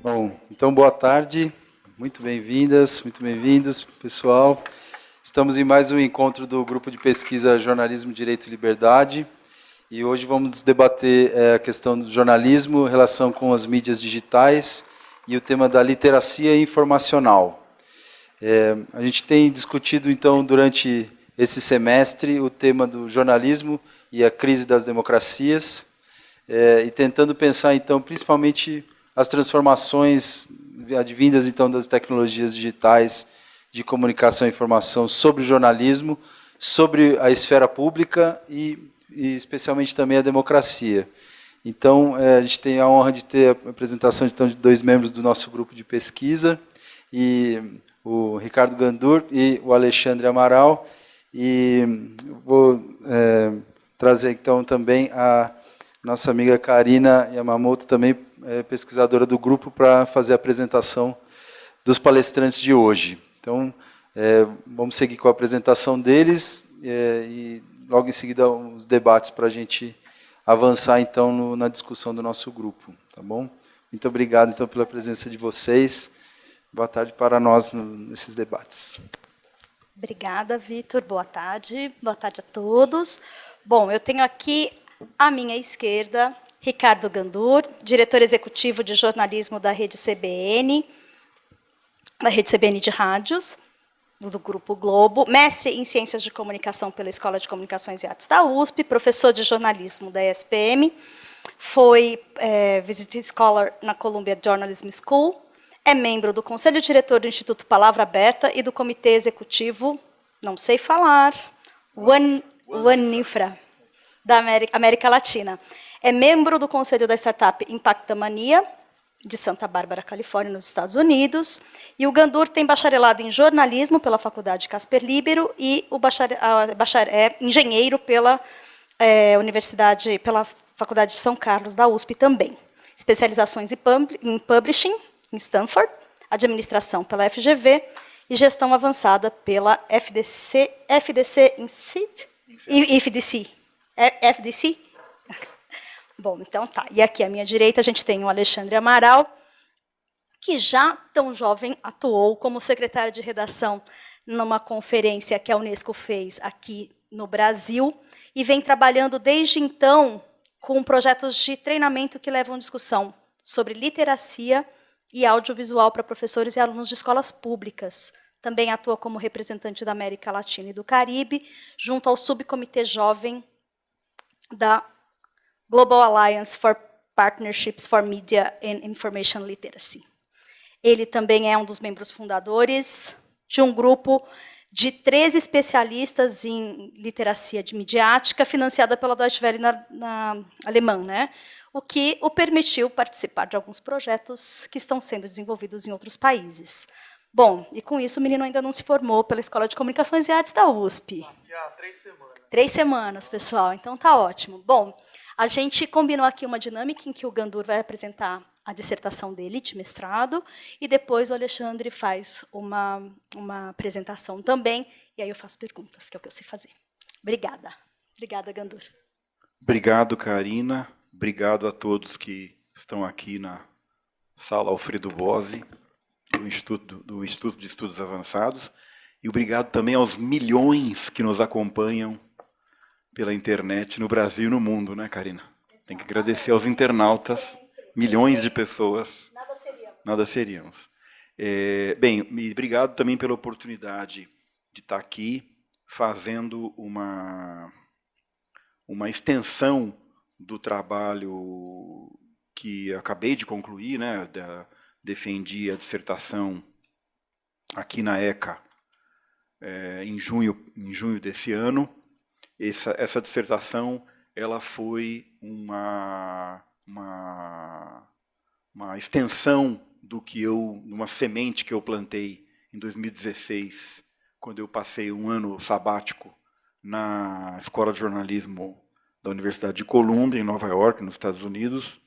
Bom, então boa tarde, muito bem-vindas, muito bem-vindos, pessoal. Estamos em mais um encontro do Grupo de Pesquisa Jornalismo, Direito e Liberdade, e hoje vamos debater a questão do jornalismo, relação com as mídias digitais e o tema da literacia informacional. A gente tem discutido, então, durante esse semestre, o tema do jornalismo e a crise das democracias, e tentando pensar, então, principalmente as transformações advindas, então, das tecnologias digitais de comunicação e informação sobre o jornalismo, sobre a esfera pública e especialmente também a democracia. Então, a gente tem a honra de ter a apresentação, então, de dois membros do nosso grupo de pesquisa, e o Ricardo Gandur e o Alexandre Amaral, e vou trazer, então, também a nossa amiga Karina Yamamoto, também pesquisadora do grupo, para fazer a apresentação dos palestrantes de hoje. Então, vamos seguir com a apresentação deles e logo em seguida os debates para a gente avançar então na discussão do nosso grupo, tá bom? Muito obrigado então pela presença de vocês. Boa tarde para nós nesses debates. Obrigada, Vitor. Boa tarde a todos. Bom, eu tenho aqui à minha esquerda Ricardo Gandur, diretor executivo de jornalismo da Rede CBN de rádios, do Grupo Globo, mestre em Ciências de Comunicação pela Escola de Comunicações e Artes da USP, professor de jornalismo da ESPM, foi Visiting Scholar na Columbia Journalism School, é membro do Conselho Diretor do Instituto Palavra Aberta e do Comitê Executivo, não sei falar, WANIFRA, da América Latina. É membro do Conselho da Startup Impactamania, de Santa Bárbara, Califórnia, nos Estados Unidos. E o Gandur tem bacharelado em jornalismo pela Faculdade Casper Libero e é engenheiro pela Faculdade de São Carlos, da USP também. Especializações em publishing, em Stanford, administração pela FGV e gestão avançada pela FDC FDC? Bom, então tá. E aqui à minha direita a gente tem o Alexandre Amaral, que já tão jovem atuou como secretário de redação numa conferência que a Unesco fez aqui no Brasil e vem trabalhando desde então com projetos de treinamento que levam discussão sobre literacia e audiovisual para professores e alunos de escolas públicas. Também atua como representante da América Latina e do Caribe, junto ao Subcomitê Jovem da Global Alliance for Partnerships for Media and Information Literacy. Ele também é um dos membros fundadores de um grupo de 13 especialistas em literacia de midiática, financiada pela Deutsche Welle na alemã, né? O que o permitiu participar de alguns projetos que estão sendo desenvolvidos em outros países. Bom, e com isso o menino ainda não se formou pela Escola de Comunicações e Artes da USP. Daqui a 3 semanas. 3 semanas, pessoal, então tá ótimo. Bom, a gente combinou aqui uma dinâmica em que o Gandur vai apresentar a dissertação dele de mestrado e depois o Alexandre faz uma apresentação também, e aí eu faço perguntas, que é o que eu sei fazer. Obrigada. Obrigada, Gandur. Obrigado, Karina. Obrigado a todos que estão aqui na sala Alfredo Bozzi, do Instituto de Estudos Avançados, e obrigado também aos milhões que nos acompanham pela internet no Brasil e no mundo, né, Karina? Tem que agradecer aos internautas, milhões de pessoas. Nada seríamos. Bem, e obrigado também pela oportunidade de estar aqui fazendo uma extensão do trabalho que acabei de concluir, né? Defendi a dissertação aqui na ECA em junho desse ano. Essa dissertação ela foi uma extensão uma semente que eu plantei em 2016, quando eu passei um ano sabático na Escola de Jornalismo da Universidade de Columbia, em Nova York, nos Estados Unidos,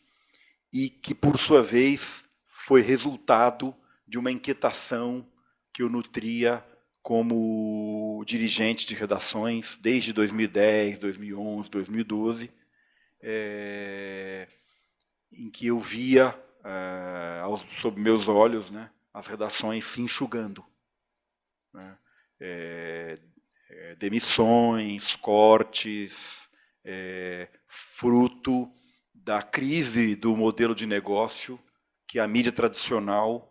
e que, por sua vez, foi resultado de uma inquietação que eu nutria como dirigente de redações desde 2010, 2011, 2012, em que eu via, sob meus olhos, né, as redações se enxugando, né, demissões, cortes, fruto da crise do modelo de negócio que a mídia tradicional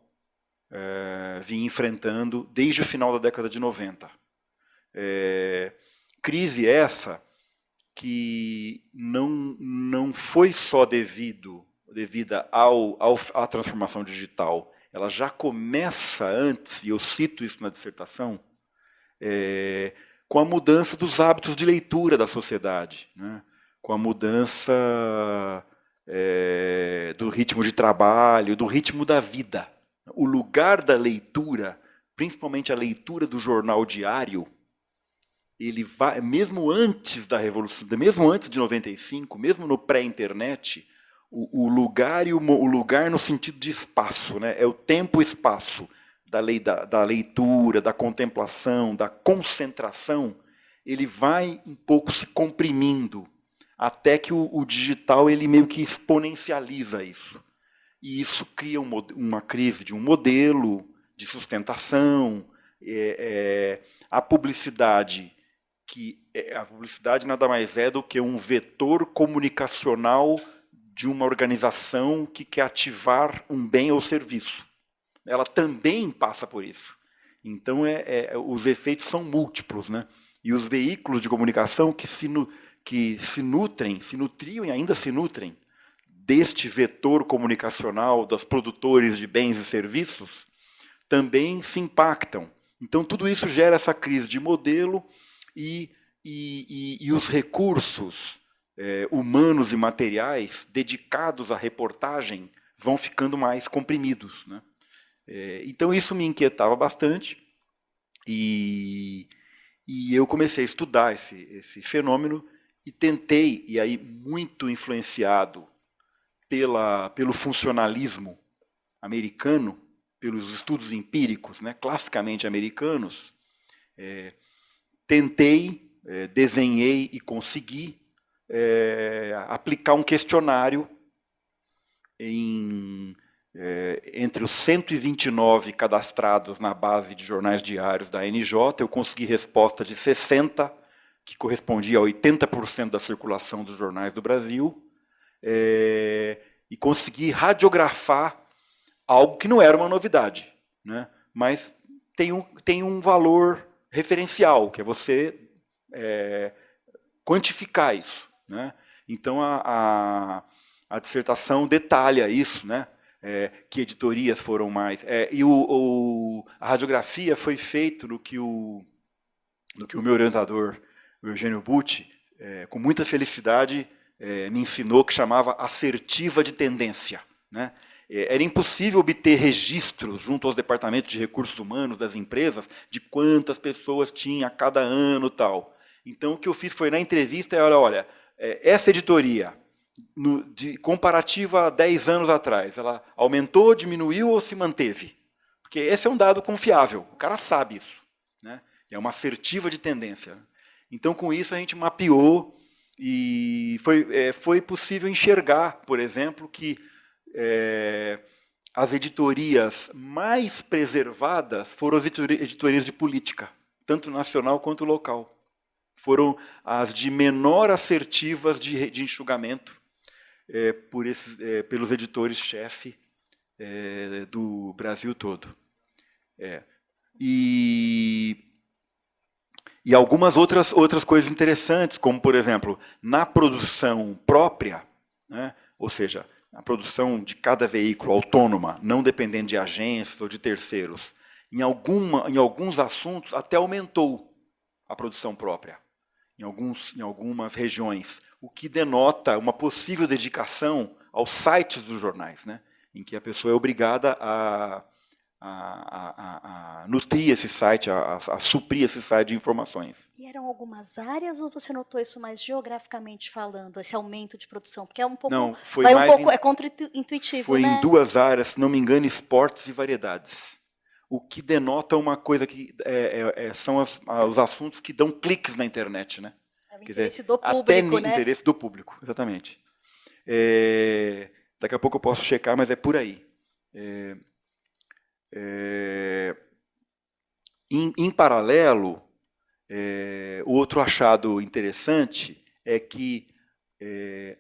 vinha enfrentando desde o final da década de 90. Crise essa que não foi só devida à transformação digital, ela já começa antes, e eu cito isso na dissertação, com a mudança dos hábitos de leitura da sociedade, né? Com a mudança do ritmo de trabalho, do ritmo da vida. O lugar da leitura, principalmente a leitura do jornal diário, ele vai, mesmo antes da Revolução, mesmo antes de 95, mesmo no pré-internet, o lugar no sentido de espaço, né? É o tempo e espaço da leitura, da contemplação, da concentração, ele vai um pouco se comprimindo, até que o digital ele meio que exponencializa isso. E isso cria uma crise de um modelo de sustentação. A publicidade nada mais é do que um vetor comunicacional de uma organização que quer ativar um bem ou serviço. Ela também passa por isso. Então, os efeitos são múltiplos, né? E os veículos de comunicação que se nutriam e ainda se nutrem deste vetor comunicacional dos produtores de bens e serviços, também se impactam. Então, tudo isso gera essa crise de modelo e os recursos humanos e materiais dedicados à reportagem vão ficando mais comprimidos, né? Então, isso me inquietava bastante e eu comecei a estudar esse fenômeno e tentei, e aí muito influenciado pelo funcionalismo americano, pelos estudos empíricos, né, classicamente americanos, tentei, desenhei e consegui aplicar um questionário entre os 129 cadastrados na base de jornais diários da NJ, eu consegui resposta de 60, que correspondia a 80% da circulação dos jornais do Brasil, e consegui radiografar algo que não era uma novidade, né? Mas tem um valor referencial, que é você quantificar isso, né? Então, a dissertação detalha isso, né? Que editorias foram mais. E a radiografia foi feita no que o meu orientador, o Eugênio Butti, com muita felicidade, me ensinou, que chamava assertiva de tendência, né? Era impossível obter registros junto aos departamentos de recursos humanos das empresas de quantas pessoas tinha a cada ano e tal. Então, o que eu fiz foi, na entrevista, olha, essa editoria, comparativa a 10 anos atrás, ela aumentou, diminuiu ou se manteve? Porque esse é um dado confiável, o cara sabe isso, né? É uma assertiva de tendência. Então, com isso, a gente mapeou e foi possível enxergar, por exemplo, que as editorias mais preservadas foram as editorias de política, tanto nacional quanto local. Foram as de menor assertivas de enxugamento pelos editores-chefe do Brasil todo. E algumas outras coisas interessantes, como, por exemplo, na produção própria, né, ou seja, a produção de cada veículo autônoma, não dependendo de agências ou de terceiros, em alguns assuntos até aumentou a produção própria, em algumas regiões, o que denota uma possível dedicação aos sites dos jornais, né, em que a pessoa é obrigada a nutrir esse site, a suprir esse site de informações. E eram algumas áreas, ou você notou isso mais geograficamente falando, esse aumento de produção? Porque é um pouco, não, é contra-intuitivo, foi né? em 2 áreas, se não me engano, esportes e variedades. o que denota uma coisa que são os assuntos que dão cliques na internet, né? É o Quer interesse dizer, do até público, né? interesse do público, exatamente. Daqui a pouco eu posso checar, mas é por aí. Em paralelo, o outro achado interessante é que,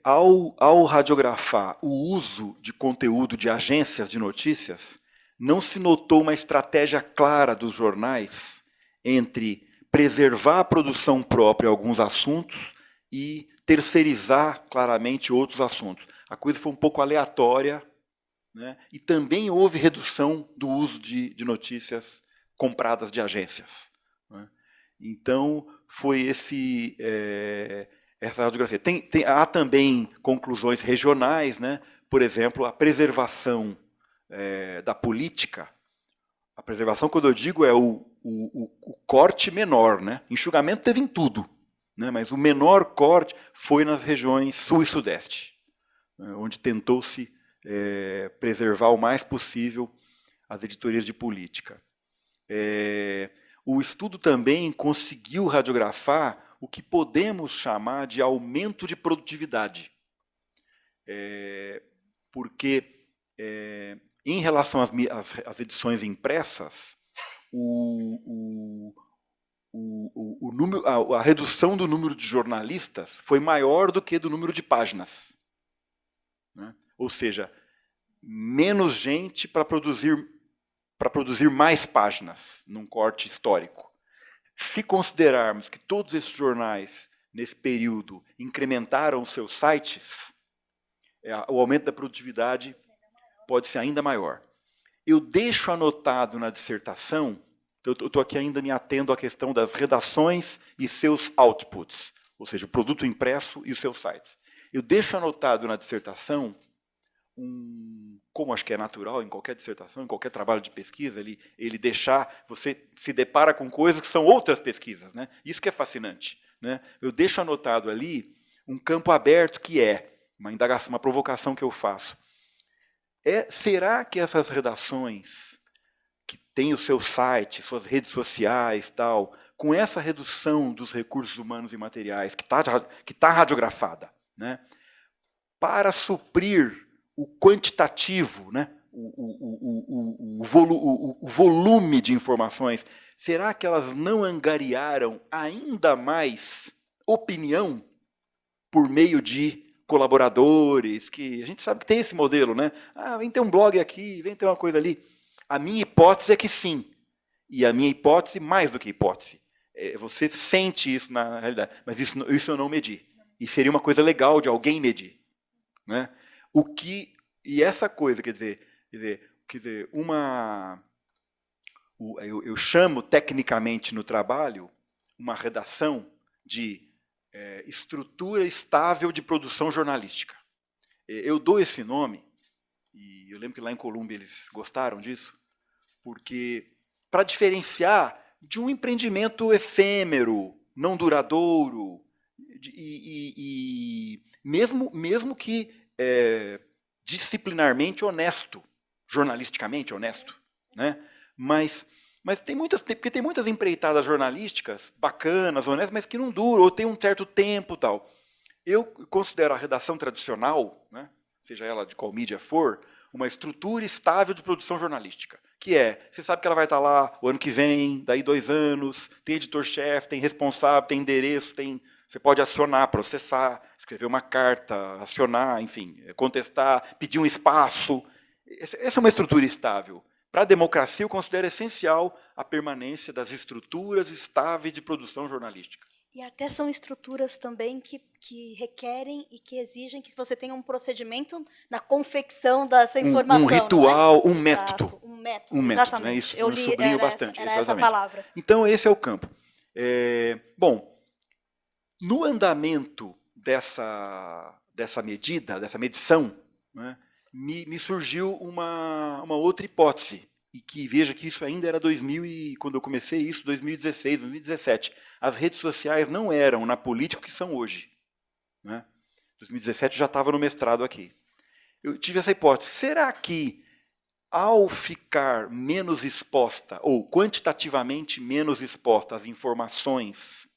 ao radiografar o uso de conteúdo de agências de notícias, não se notou uma estratégia clara dos jornais entre preservar a produção própria em alguns assuntos e terceirizar claramente outros assuntos. A coisa foi um pouco aleatória, né? E também houve redução do uso de notícias compradas de agências, né? Então, foi essa radiografia. Há também conclusões regionais, né? Por exemplo, a preservação da política. A preservação, quando eu digo, é o corte menor, né? Enxugamento teve em tudo, né? Mas o menor corte foi nas regiões sul e sudeste, né? Onde tentou-se preservar o mais possível as editorias de política. O estudo também conseguiu radiografar o que podemos chamar de aumento de produtividade. Porque, em relação às edições impressas, a redução do número de jornalistas foi maior do que do número de páginas, né? Ou seja, menos gente para produzir mais páginas num corte histórico. Se considerarmos que todos esses jornais, nesse período, incrementaram os seus sites, o aumento da produtividade pode ser ainda maior. Eu deixo anotado na dissertação, eu estou aqui ainda me atendo à questão das redações e seus outputs, ou seja, o produto impresso e os seus sites. Eu deixo anotado na dissertação, como acho que é natural em qualquer dissertação, em qualquer trabalho de pesquisa, ele deixar, você se depara com coisas que são outras pesquisas, né? Isso que é fascinante, né? Eu deixo anotado ali um campo aberto que é uma indagação, uma provocação que eu faço. Será que essas redações que têm o seu site, suas redes sociais, tal, com essa redução dos recursos humanos e materiais que tá radiografada, né, para suprir o quantitativo, né, o volume de informações, será que elas não angariaram ainda mais opinião por meio de colaboradores, que a gente sabe que tem esse modelo, né? Vem ter um blog aqui, vem ter uma coisa ali. A minha hipótese é que sim. E a minha hipótese, mais do que hipótese. Você sente isso na realidade, mas isso eu não medi. E seria uma coisa legal de alguém medir, né? E essa coisa, quer dizer, eu chamo tecnicamente no trabalho uma redação de estrutura estável de produção jornalística. Eu dou esse nome, e eu lembro que lá em Colômbia eles gostaram disso, porque para diferenciar de um empreendimento efêmero, não duradouro, e mesmo que disciplinarmente honesto, jornalisticamente honesto, né? Mas porque tem muitas empreitadas jornalísticas bacanas, honestas, mas que não duram, ou tem um certo tempo, tal. Eu considero a redação tradicional, né, seja ela de qual mídia for, uma estrutura estável de produção jornalística, que você sabe que ela vai estar lá o ano que vem, daí 2 anos, tem editor-chefe, tem responsável, tem endereço, você pode acionar, processar, escrever uma carta, acionar, enfim, contestar, pedir um espaço. Essa é uma estrutura estável. Para a democracia, eu considero essencial a permanência das estruturas estáveis de produção jornalística. E até são estruturas também que requerem e que exigem que você tenha um procedimento na confecção dessa informação. Um ritual, não é? Um método. Um método, Um método, exatamente. né? Isso Eu li, sublinho bastante. Era essa palavra. Então, esse é o campo. Bom, no andamento dessa medida, dessa medição, né, me surgiu uma outra hipótese, e que veja que isso ainda era quando eu comecei isso, 2016, 2017. As redes sociais não eram na política o que são hoje, né? 2017 eu já estava no mestrado aqui. Eu tive essa hipótese. Será que ao ficar menos exposta, ou quantitativamente menos exposta às informações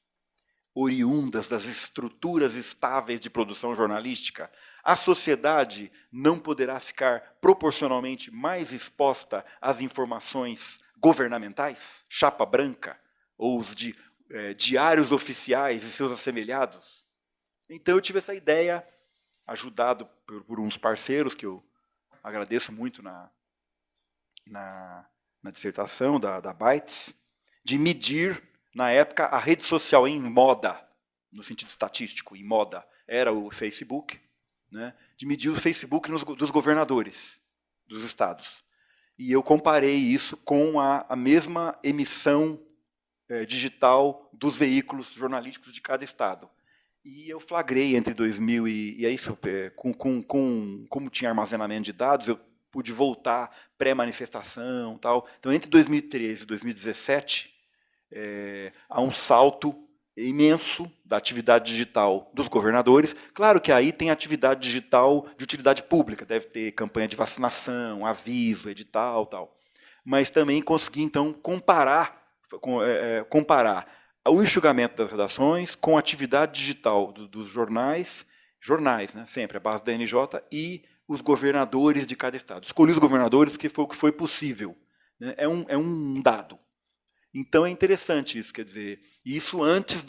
oriundas das estruturas estáveis de produção jornalística, a sociedade não poderá ficar proporcionalmente mais exposta às informações governamentais, chapa branca, ou os diários oficiais e seus assemelhados? Então eu tive essa ideia, ajudado por uns parceiros que eu agradeço muito na dissertação da Bytes, de medir, na época, a rede social em moda, no sentido estatístico, em moda, era o Facebook, né, de medir o Facebook dos governadores dos estados. E eu comparei isso com a mesma emissão digital dos veículos jornalísticos de cada estado. E eu flagrei entre 2000 e é isso, como tinha armazenamento de dados, eu pude voltar pré-manifestação, tal. Então, entre 2013 e 2017, há um salto imenso da atividade digital dos governadores. Claro que aí tem atividade digital de utilidade pública, deve ter campanha de vacinação, aviso, edital, tal. Mas também consegui, então, comparar o enxugamento das redações com a atividade digital dos jornais, né, sempre a base da NJ, e os governadores de cada estado. Escolhi os governadores porque foi o que foi possível, né? É um dado. Então é interessante isso, quer dizer, isso antes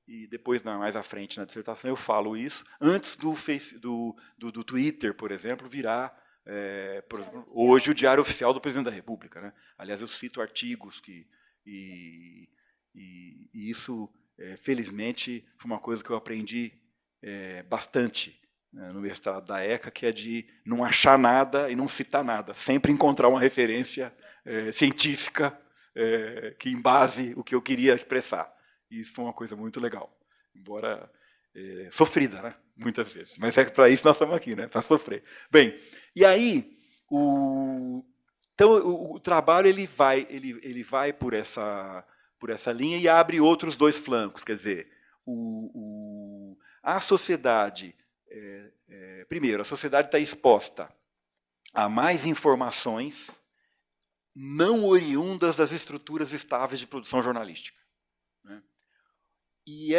e depois mais à frente na dissertação eu falo isso, antes do Twitter, por exemplo, virar, por exemplo, hoje o Diário Oficial do Presidente da República, né? Aliás, eu cito artigos e isso, felizmente, foi uma coisa que eu aprendi bastante no mestrado da ECA, que é de não achar nada e não citar nada, sempre encontrar uma referência científica que embase o que eu queria expressar. E isso foi uma coisa muito legal, embora sofrida, né? Muitas vezes. Mas para isso nós estamos aqui, né? Para sofrer. Bem, e aí então o trabalho ele vai por essa linha e abre outros dois flancos, quer dizer, a sociedade, primeiro, a sociedade está exposta a mais informações não oriundas das estruturas estáveis de produção jornalística, né? E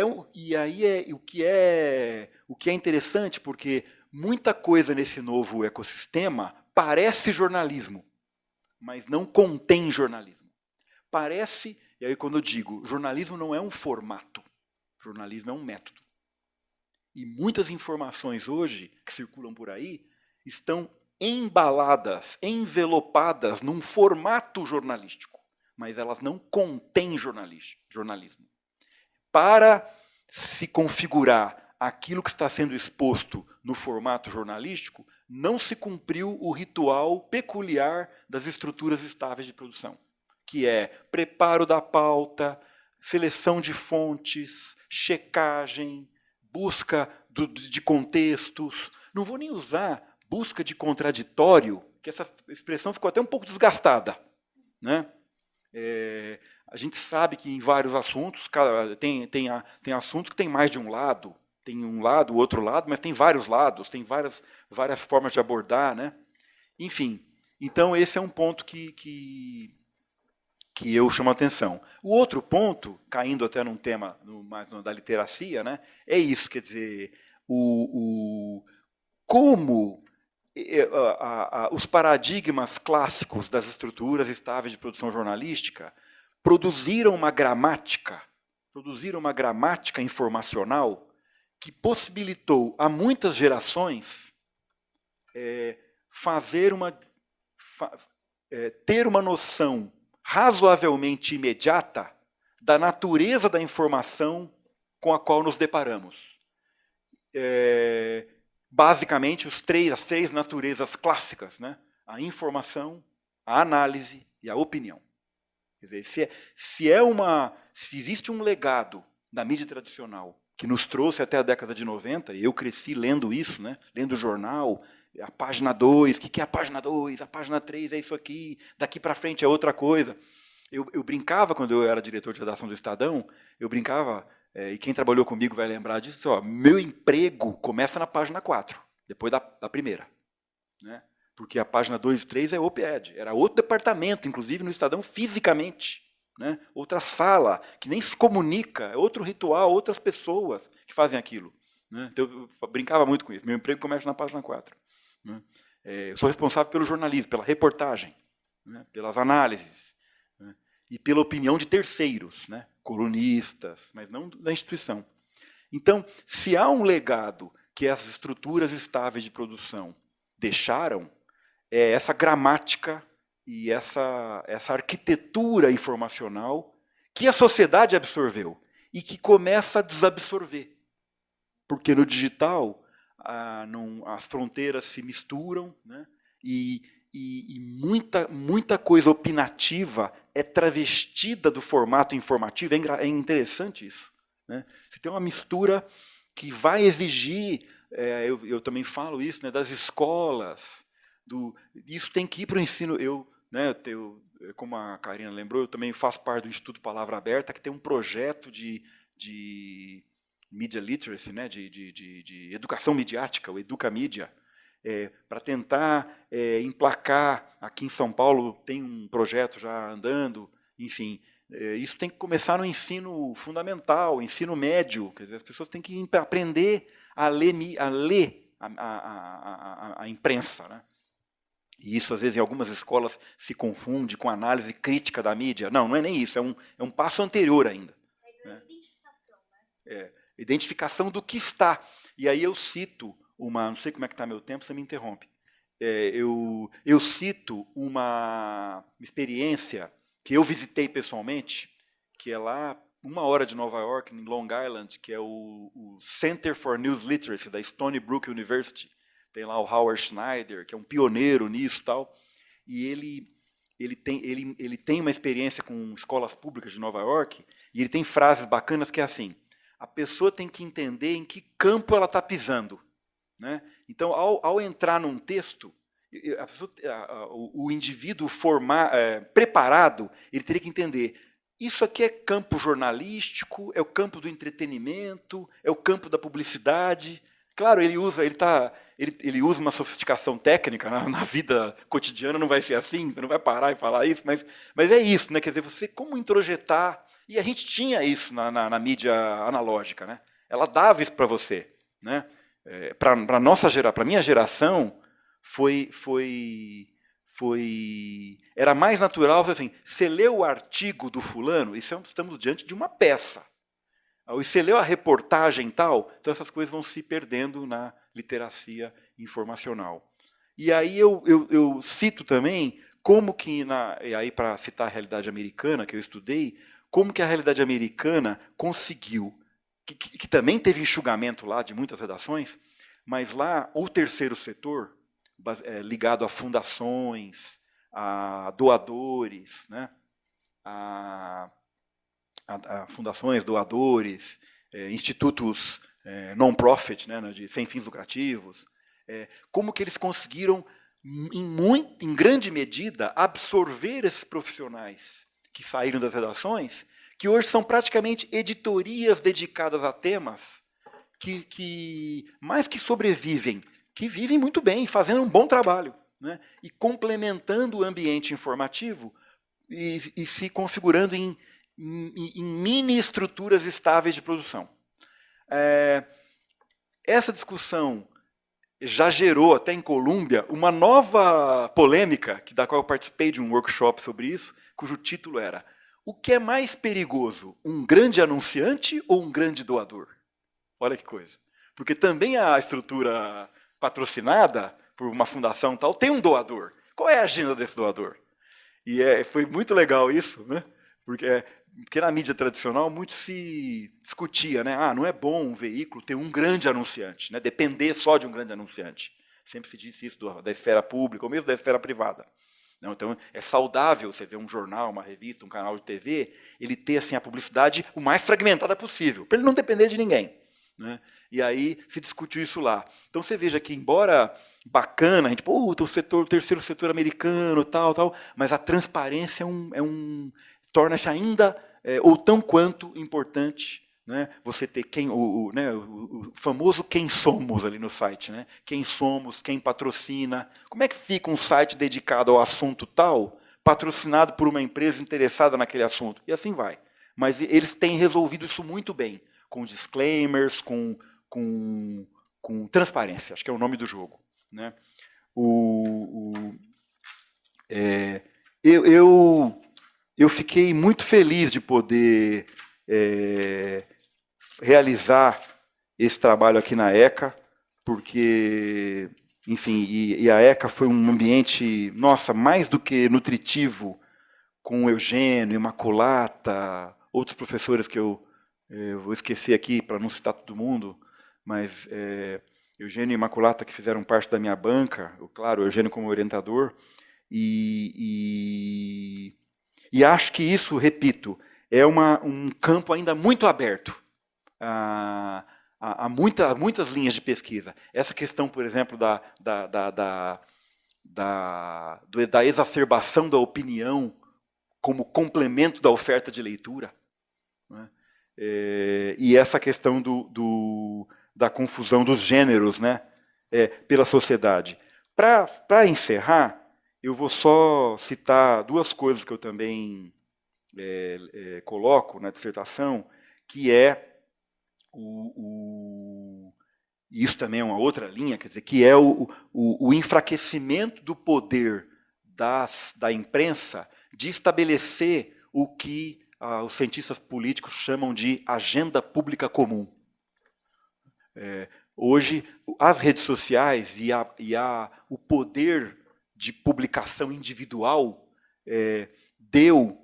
aí o que é interessante, porque muita coisa nesse novo ecossistema parece jornalismo, mas não contém jornalismo. Parece, e aí quando eu digo, jornalismo não é um formato, jornalismo é um método. E muitas informações hoje que circulam por aí estão embaladas, envelopadas num formato jornalístico, mas elas não contêm jornalismo. Para se configurar aquilo que está sendo exposto no formato jornalístico, não se cumpriu o ritual peculiar das estruturas estáveis de produção, que é preparo da pauta, seleção de fontes, checagem, busca de contextos. Não vou nem usar busca de contraditório, que essa expressão ficou até um pouco desgastada, né? A gente sabe que em vários assuntos, tem assuntos que tem mais de um lado, tem um lado, outro lado, mas tem vários lados, tem várias formas de abordar, né? Enfim, então esse é um ponto que eu chamo a atenção. O outro ponto, caindo até num tema mais da literacia, né, é isso, quer dizer, como os paradigmas clássicos das estruturas estáveis de produção jornalística produziram uma gramática informacional que possibilitou a muitas gerações ter uma noção razoavelmente imediata da natureza da informação com a qual nos deparamos. Basicamente, as três naturezas clássicas, né? A informação, a análise e a opinião. Quer dizer, se existe um legado da mídia tradicional que nos trouxe até a década de 90, e eu cresci lendo isso, né? Lendo o jornal, a página 2, o que é a página 2? A página 3 é isso aqui, daqui para frente é outra coisa. Eu brincava, quando eu era diretor de redação do Estadão, e quem trabalhou comigo vai lembrar disso, meu emprego começa na página 4, depois da primeira, né? porque a página 2 e 3 é op-ed, era outro departamento, inclusive no Estadão, fisicamente. Né? Outra sala, que nem se comunica, é outro ritual, outras pessoas que fazem aquilo. Né? Então, eu brincava muito com isso. Meu emprego começa na página 4. Né? Eu sou responsável pelo jornalismo, pela reportagem, né? Pelas análises, né? E pela opinião de terceiros, né? Colunistas, mas não da instituição. Então, se há um legado que as estruturas estáveis de produção deixaram, é essa gramática e essa arquitetura informacional que a sociedade absorveu e que começa a desabsorver. Porque no digital as fronteiras se misturam, né? E muita coisa opinativa é travestida do formato informativo. É interessante isso. Né? Você tem uma mistura que vai exigir, eu também falo isso, né, das escolas. Isso tem que ir para o ensino. Como a Karina lembrou, eu também faço parte do Instituto Palavra Aberta, que tem um projeto de media literacy, né, de educação midiática, o EducaMídia, para tentar emplacar. Aqui em São Paulo tem um projeto já andando, enfim. Isso tem que começar no ensino fundamental, ensino médio. Quer dizer, as pessoas têm que aprender a ler a imprensa. Né? E isso, às vezes, em algumas escolas se confunde com análise crítica da mídia. Não é nem isso, é um passo anterior ainda. Né? Identificação, né? Identificação do que está. E aí eu cito não sei como é que está meu tempo, você me interrompe. Eu cito uma experiência que eu visitei pessoalmente, que é lá 1 hora de Nova York, em Long Island, que é o Center for News Literacy da Stony Brook University. Tem lá o Howard Schneider, que é um pioneiro nisso, tal. E ele tem uma experiência com escolas públicas de Nova York, e ele tem frases bacanas que é assim: a pessoa tem que entender em que campo ela está pisando. Né? Então, ao entrar num texto, o indivíduo preparado, ele teria que entender: isso aqui é campo jornalístico, é o campo do entretenimento, é o campo da publicidade. Claro, ele usa uma sofisticação técnica na vida cotidiana, não vai ser assim, você não vai parar e falar isso, mas é isso, né? Quer dizer, você como introjetar, e a gente tinha isso na mídia analógica, né? Ela dava isso para você, né? Para a minha geração, era mais natural assim: você leu o artigo do fulano, estamos diante de uma peça. E você leu a reportagem tal, então essas coisas vão se perdendo na literacia informacional. E aí eu cito também como que, e aí para citar a realidade americana, que eu estudei, como que a realidade americana conseguiu, que também teve enxugamento lá de muitas redações, mas lá o terceiro setor, ligado a fundações, a doadores, né, a fundações, doadores, institutos non-profit, né, sem fins lucrativos, como que eles conseguiram, em grande medida, absorver esses profissionais que saíram das redações, que hoje são praticamente editorias dedicadas a temas que mais que sobrevivem, que vivem muito bem, fazendo um bom trabalho, né, e complementando o ambiente informativo e se configurando em mini estruturas estáveis de produção. Essa discussão já gerou, até em Colômbia, uma nova polêmica, da qual eu participei de um workshop sobre isso, cujo título era: o que é mais perigoso, um grande anunciante ou um grande doador? Olha que coisa. Porque também a estrutura patrocinada por uma fundação tal tem um doador. Qual é a agenda desse doador? E foi muito legal isso, né? Porque na mídia tradicional muito se discutia, né? Não é bom um veículo ter um grande anunciante, né? Depender só de um grande anunciante. Sempre se disse isso da esfera pública, ou mesmo da esfera privada. Não, então, é saudável você ver um jornal, uma revista, um canal de TV, ele ter assim, a publicidade o mais fragmentada possível, para ele não depender de ninguém. Né? E aí se discutiu isso lá. Então você veja que, embora bacana, a gente, o terceiro setor americano, tal, mas a transparência torna-se ainda ou tão quanto importante né? Você ter né, o famoso quem somos ali no site, né? Quem somos, quem patrocina. Como é que fica um site dedicado ao assunto tal, patrocinado por uma empresa interessada naquele assunto? E assim vai. Mas eles têm resolvido isso muito bem, com disclaimers, com transparência, acho que é o nome do jogo, né? Eu fiquei muito feliz de poder realizar esse trabalho aqui na ECA, porque, enfim, e a ECA foi um ambiente, nossa, mais do que nutritivo, com o Eugênio, Imaculata, outros professores que eu vou esquecer aqui para não citar todo mundo, mas Eugênio e Imaculata que fizeram parte da minha banca, claro, Eugênio como orientador, e acho que isso, repito, é um campo ainda muito aberto a muitas linhas de pesquisa. Essa questão, por exemplo, da exacerbação da opinião como complemento da oferta de leitura, né? E essa questão da confusão dos gêneros, né, pela sociedade. Para encerrar, eu vou só citar duas coisas que eu também coloco na dissertação, que isso também é uma outra linha, quer dizer, que é o enfraquecimento do poder da imprensa de estabelecer o que os cientistas políticos chamam de agenda pública comum. Hoje, as redes sociais e o poder de publicação individual deu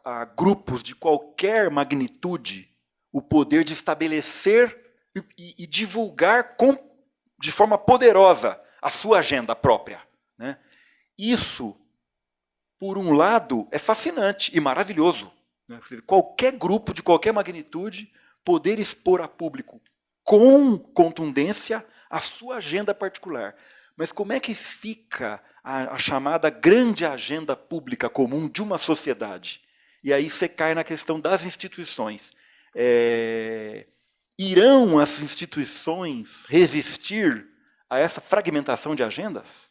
a grupos de qualquer magnitude o poder de estabelecer e divulgar de forma poderosa a sua agenda própria, né? Isso, por um lado, é fascinante e maravilhoso, né? Qualquer grupo de qualquer magnitude poder expor a público com contundência a sua agenda particular. Mas como é que fica a chamada grande agenda pública comum de uma sociedade? E aí você cai na questão das instituições. Irão as instituições resistir a essa fragmentação de agendas?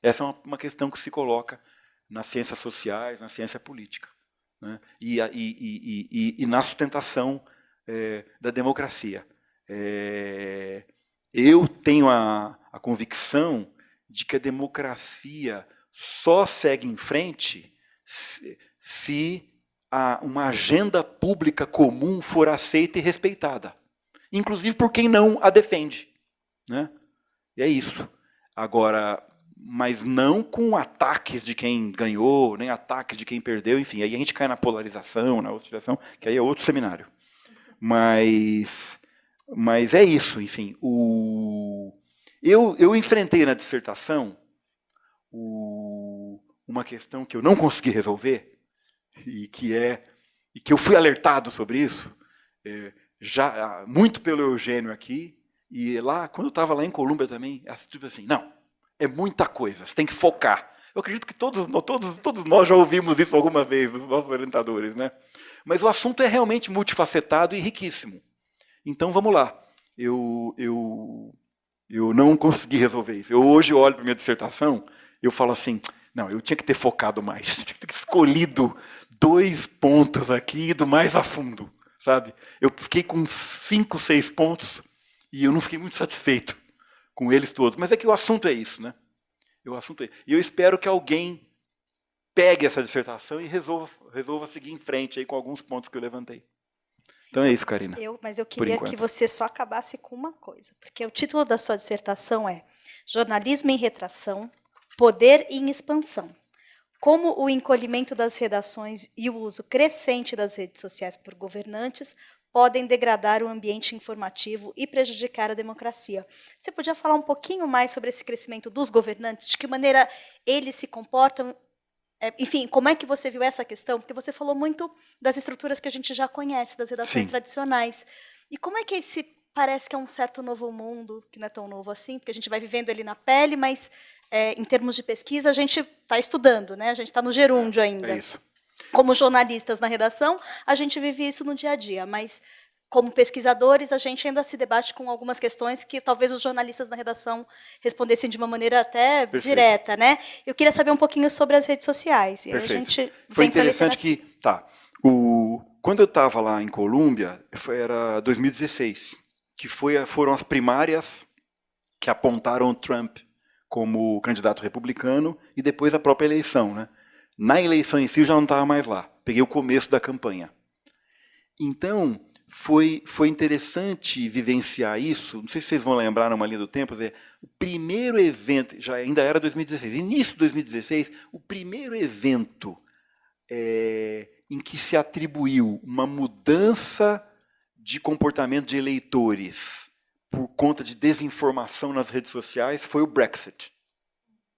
Essa é uma questão que se coloca nas ciências sociais, na ciência política, né? E na sustentação da democracia. Eu tenho a convicção de que a democracia só segue em frente se uma agenda pública comum for aceita e respeitada, inclusive por quem não a defende, né? E é isso. Agora, mas não com ataques de quem ganhou, nem ataques de quem perdeu, enfim, aí a gente cai na polarização, na ostentação, que aí é outro seminário. Mas é isso, enfim. Eu enfrentei na dissertação uma questão que eu não consegui resolver, e que eu fui alertado sobre isso, já muito pelo Eugênio aqui, e lá, quando eu estava lá em Colômbia também, tipo assim, não, é muita coisa, você tem que focar. Eu acredito que todos nós já ouvimos isso alguma vez, os nossos orientadores, né? Mas o assunto é realmente multifacetado e riquíssimo. Então, vamos lá. Eu não consegui resolver isso. Eu hoje olho para a minha dissertação, eu falo assim, não, eu tinha que ter focado mais, tinha que ter escolhido 2 pontos aqui do mais a fundo, sabe? Eu fiquei com 5, 6 pontos e eu não fiquei muito satisfeito com eles todos. Mas é que o assunto é isso, né? E eu espero que alguém pegue essa dissertação e resolva seguir em frente aí com alguns pontos que eu levantei. Então é isso, Karina. Mas eu queria que você só acabasse com uma coisa, porque o título da sua dissertação é Jornalismo em Retração, Poder em Expansão. Como o encolhimento das redações e o uso crescente das redes sociais por governantes podem degradar o ambiente informativo e prejudicar a democracia. Você podia falar um pouquinho mais sobre esse crescimento dos governantes, de que maneira eles se comportam? Enfim, como é que você viu essa questão? Porque você falou muito das estruturas que a gente já conhece, das redações Sim. tradicionais. E como é que esse parece que é um certo novo mundo, que não é tão novo assim, porque a gente vai vivendo ele na pele, mas em termos de pesquisa a gente está estudando, né? A gente está no gerúndio ainda. É isso. Como jornalistas na redação, a gente vive isso no dia a dia, mas como pesquisadores, a gente ainda se debate com algumas questões que talvez os jornalistas na redação respondessem de uma maneira até direta, né? Eu queria saber um pouquinho sobre as redes sociais. E a gente foi interessante que quando eu estava lá em Colômbia, era 2016, que foram as primárias que apontaram o Trump como candidato republicano e depois a própria eleição, né? Na eleição em si eu já não estava mais lá. Peguei o começo da campanha. Então, foi interessante vivenciar isso. Não sei se vocês vão lembrar numa linha do tempo, o primeiro evento, ainda era 2016, início de 2016, o primeiro evento em que se atribuiu uma mudança de comportamento de eleitores por conta de desinformação nas redes sociais foi o Brexit.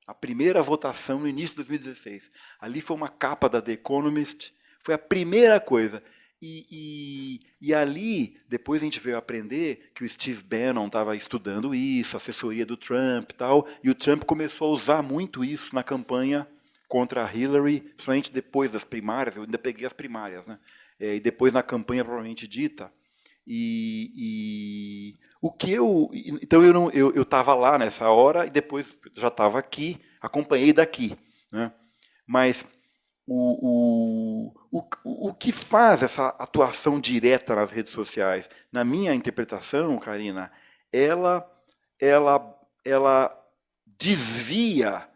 A primeira votação no início de 2016. Ali foi uma capa da The Economist, foi a primeira coisa. E ali, depois a gente veio aprender que o Steve Bannon estava estudando isso, a assessoria do Trump e tal, e o Trump começou a usar muito isso na campanha contra a Hillary, principalmente depois das primárias, eu ainda peguei as primárias, né? E depois na campanha propriamente dita. Então eu estava lá nessa hora e depois já estava aqui, acompanhei daqui, né? Mas o que faz essa atuação direta nas redes sociais, na minha interpretação, Karina, ela desvia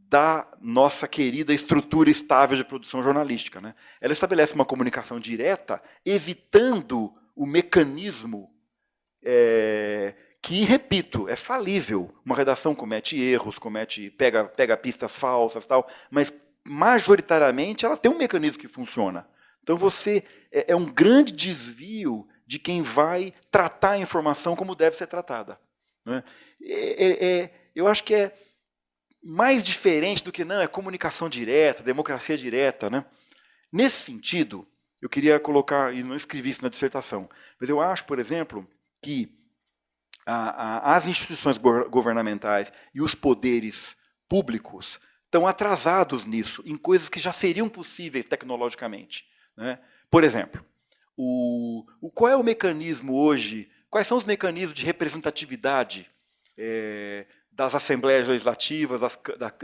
da nossa querida estrutura estável de produção jornalística, né? Ela estabelece uma comunicação direta, evitando o mecanismo que, repito, é falível. Uma redação comete erros, pega pistas falsas, tal, mas majoritariamente ela tem um mecanismo que funciona. Então você é um grande desvio de quem vai tratar a informação como deve ser tratada, né? Eu acho que é mais diferente do que é comunicação direta, democracia direta, né? Nesse sentido, eu queria colocar, e não escrevi isso na dissertação, mas eu acho, por exemplo, que as instituições governamentais e os poderes públicos estão atrasados nisso, em coisas que já seriam possíveis tecnologicamente, né? Por exemplo, qual é o mecanismo hoje, quais são os mecanismos de representatividade das assembleias legislativas,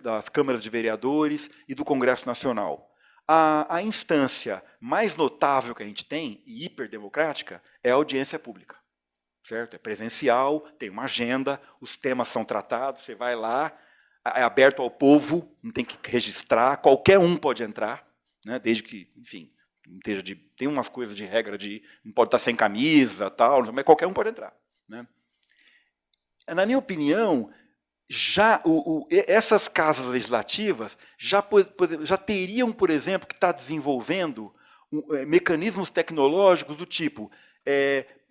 das câmaras de vereadores e do Congresso Nacional? A instância mais notável que a gente tem, e hiperdemocrática, é a audiência pública. Certo? É presencial, tem uma agenda, os temas são tratados, você vai lá, é aberto ao povo, não tem que registrar, qualquer um pode entrar, né? Desde que, enfim, tem umas coisas de regra de não pode estar sem camisa, tal, mas qualquer um pode entrar, né? Na minha opinião, essas casas legislativas já teriam, por exemplo, que estar desenvolvendo mecanismos tecnológicos do tipo,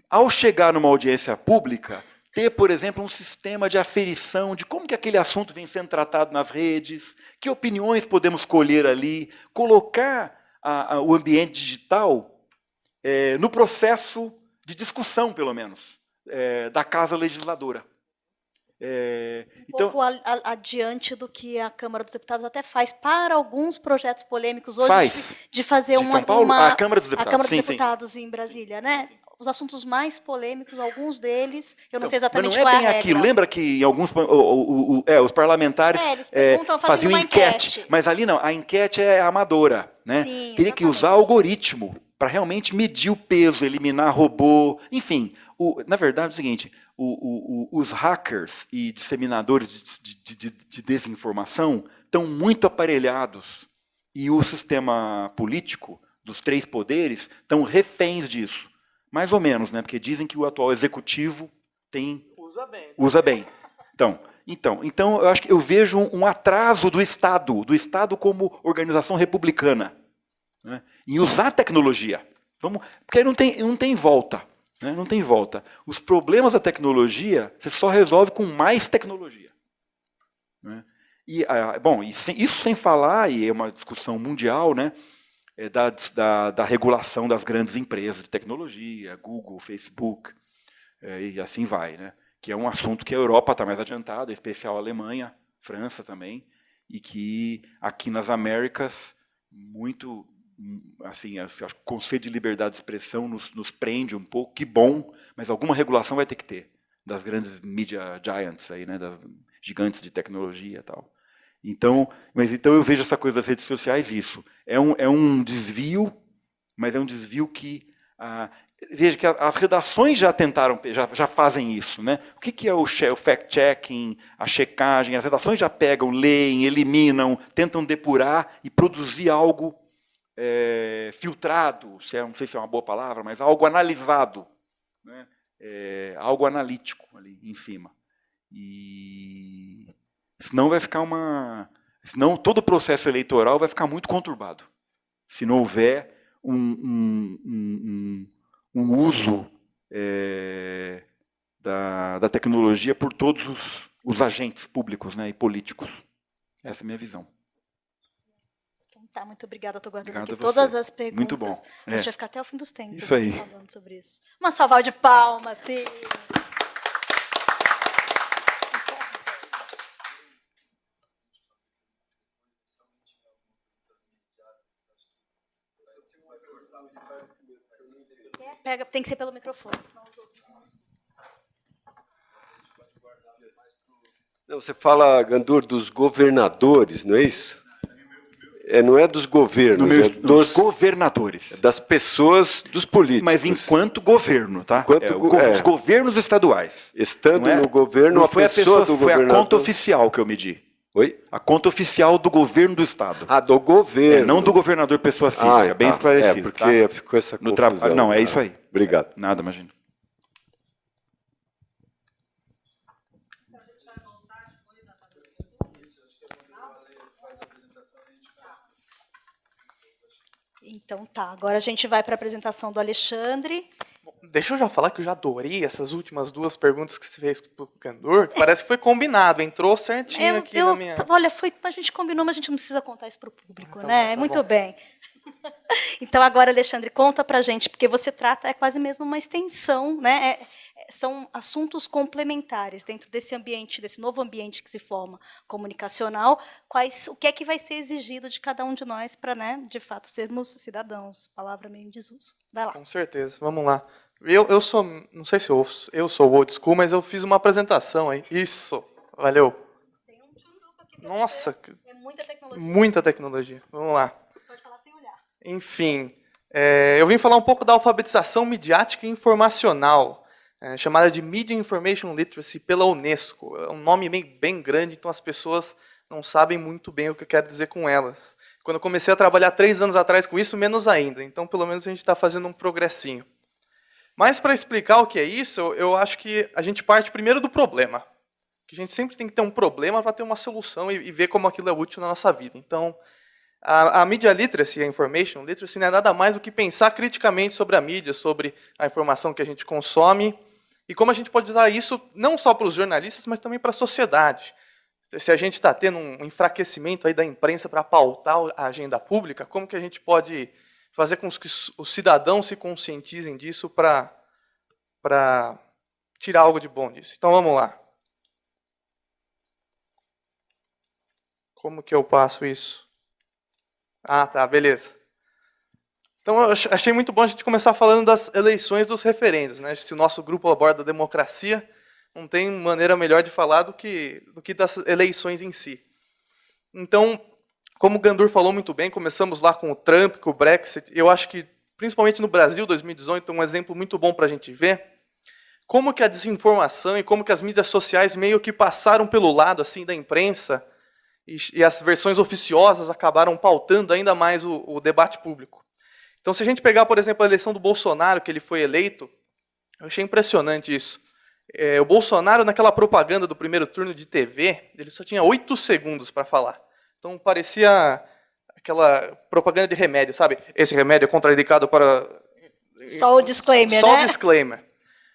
ao chegar numa audiência pública, ter, por exemplo, um sistema de aferição de como que aquele assunto vem sendo tratado nas redes, que opiniões podemos colher ali, colocar o ambiente digital no processo de discussão, pelo menos, da casa legisladora. Pouco adiante do que a Câmara dos Deputados até faz para alguns projetos polêmicos hoje, de fazer São Paulo? A Câmara dos Deputados, a Câmara dos Deputados em Brasília, né? Os assuntos mais polêmicos, alguns deles, eu não sei exatamente qual é a regra. Mas não é bem aquilo. Lembra que em alguns os parlamentares faziam uma enquete, mas ali não, a enquete é amadora, né? Sim, teria que usar algoritmo para realmente medir o peso, eliminar robô, enfim. Na verdade é o seguinte, os hackers e disseminadores de desinformação estão muito aparelhados e o sistema político dos três poderes estão reféns disso. Mais ou menos, né? Porque dizem que o atual executivo usa bem. Então eu vejo um atraso do Estado como organização republicana, né? Em usar tecnologia. Porque aí não tem volta. Né? Não tem volta. Os problemas da tecnologia você só resolve com mais tecnologia. Né? Isso sem falar, e é uma discussão mundial, né? Da regulação das grandes empresas de tecnologia, Google, Facebook, e assim vai, né? Que é um assunto que a Europa está mais adiantada, em especial a Alemanha, França também, e que aqui nas Américas assim, acho que o conceito de liberdade de expressão nos prende um pouco, que bom, mas alguma regulação vai ter que ter, das grandes media giants, aí, né, das gigantes de tecnologia e tal. Então eu vejo essa coisa das redes sociais, isso. É um desvio, mas é um desvio que... veja que as redações já tentaram, já fazem isso, né? O que é o fact-checking, a checagem? As redações já pegam, leem, eliminam, tentam depurar e produzir algo filtrado, não sei se é uma boa palavra, mas algo analisado, né? Algo analítico ali em cima. E senão vai ficar senão todo o processo eleitoral vai ficar muito conturbado, se não houver um uso da tecnologia por todos os agentes públicos, né, e políticos. Essa é a minha visão. Então, tá, muito obrigada. Estou guardando Obrigado aqui todas as perguntas. Muito bom. A gente vai ficar até o fim dos tempos Isso aí. falando sobre isso. Uma salva de palmas, sim. Tem que ser pelo microfone. Não, você fala, Gandur, dos governadores, não é isso? Não é dos governos, Dos governadores. das pessoas, dos políticos. Mas enquanto governo, tá? Os governos estaduais. Estando no governo, não a foi pessoa do foi governador... a conta oficial que eu medi. Oi? A conta oficial do governo do estado. Do governo. Não do governador pessoa física, bem esclarecido. Porque ficou essa confusão. Não, é isso aí. Obrigado. Nada, imagino. Então tá, agora a gente vai para a apresentação do Alexandre. Deixa eu já falar que eu já adorei essas últimas duas perguntas que você fez para o Gandur, que parece que foi combinado, entrou certinho aqui na minha... Olha, a gente combinou, mas a gente não precisa contar isso para o público, Então, né? tá Muito bom. bem. Então agora, Alexandre, conta para a gente, porque você trata, quase mesmo uma extensão, né? São assuntos complementares dentro desse ambiente, desse novo ambiente que se forma comunicacional. O que é que vai ser exigido de cada um de nós para, né, de fato, sermos cidadãos? Palavra meio em desuso. Vai lá. Com certeza, vamos lá. Eu sou, não sei se eu sou old school, mas eu fiz uma apresentação aí. Isso, valeu. Tem um tchururuco aqui. Nossa, É muita tecnologia. muita tecnologia. Vamos lá. Pode falar sem olhar. Enfim, eu vim falar um pouco da alfabetização midiática e informacional, chamada de Media Information Literacy pela Unesco. É um nome bem grande, então as pessoas não sabem muito bem o que eu quero dizer com elas. Quando eu comecei a trabalhar 3 anos atrás com isso, menos ainda. Então, pelo menos, a gente está fazendo um progressinho. Mas, para explicar o que é isso, eu acho que a gente parte primeiro do problema. Que a gente sempre tem que ter um problema para ter uma solução e ver como aquilo é útil na nossa vida. Então, a Media Literacy, a Information Literacy, não é nada mais do que pensar criticamente sobre a mídia, sobre a informação que a gente consome, e como a gente pode usar isso não só para os jornalistas, mas também para a sociedade. Se a gente está tendo um enfraquecimento aí da imprensa para pautar a agenda pública, como que a gente pode fazer com que os cidadãos se conscientizem disso para tirar algo de bom disso? Então, vamos lá. Como que eu passo isso? Tá, beleza. Então, eu achei muito bom a gente começar falando das eleições dos referendos, né? Se o nosso grupo aborda a democracia, não tem maneira melhor de falar do que das eleições em si. Então, como o Gandur falou muito bem, começamos lá com o Trump, com o Brexit. Eu acho que, principalmente no Brasil, 2018, é um exemplo muito bom para a gente ver como que a desinformação e como que as mídias sociais meio que passaram pelo lado assim da imprensa e as versões oficiosas acabaram pautando ainda mais o debate público. Então, se a gente pegar, por exemplo, a eleição do Bolsonaro, que ele foi eleito, eu achei impressionante isso. O Bolsonaro, naquela propaganda do primeiro turno de TV, ele só tinha 8 segundos para falar. Então, parecia aquela propaganda de remédio, sabe? Esse remédio é contraindicado para... Só o disclaimer, Só né? o disclaimer.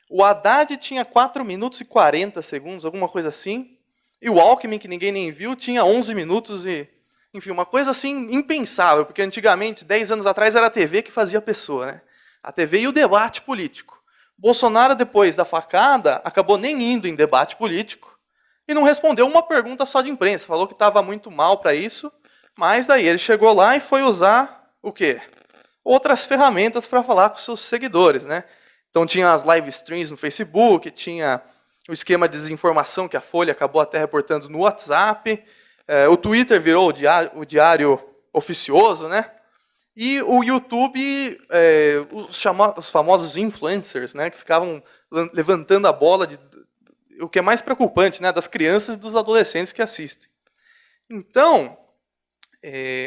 O Haddad tinha 4 minutos e 40 segundos, alguma coisa assim. E o Alckmin, que ninguém nem viu, tinha 11 minutos e... Enfim, uma coisa assim impensável, porque antigamente, 10 anos atrás, era a TV que fazia a pessoa, né? A TV e o debate político. Bolsonaro, depois da facada, acabou nem indo em debate político e não respondeu uma pergunta só de imprensa. Falou que estava muito mal para isso, mas daí ele chegou lá e foi usar o quê? outras ferramentas para falar com seus seguidores, né? Então tinha as live streams no Facebook, tinha o esquema de desinformação que a Folha acabou até reportando no WhatsApp, o Twitter virou o diário oficioso, né? E o YouTube, os famosos influencers, né, que ficavam levantando a bola, o que é mais preocupante, né, das crianças e dos adolescentes que assistem. Então,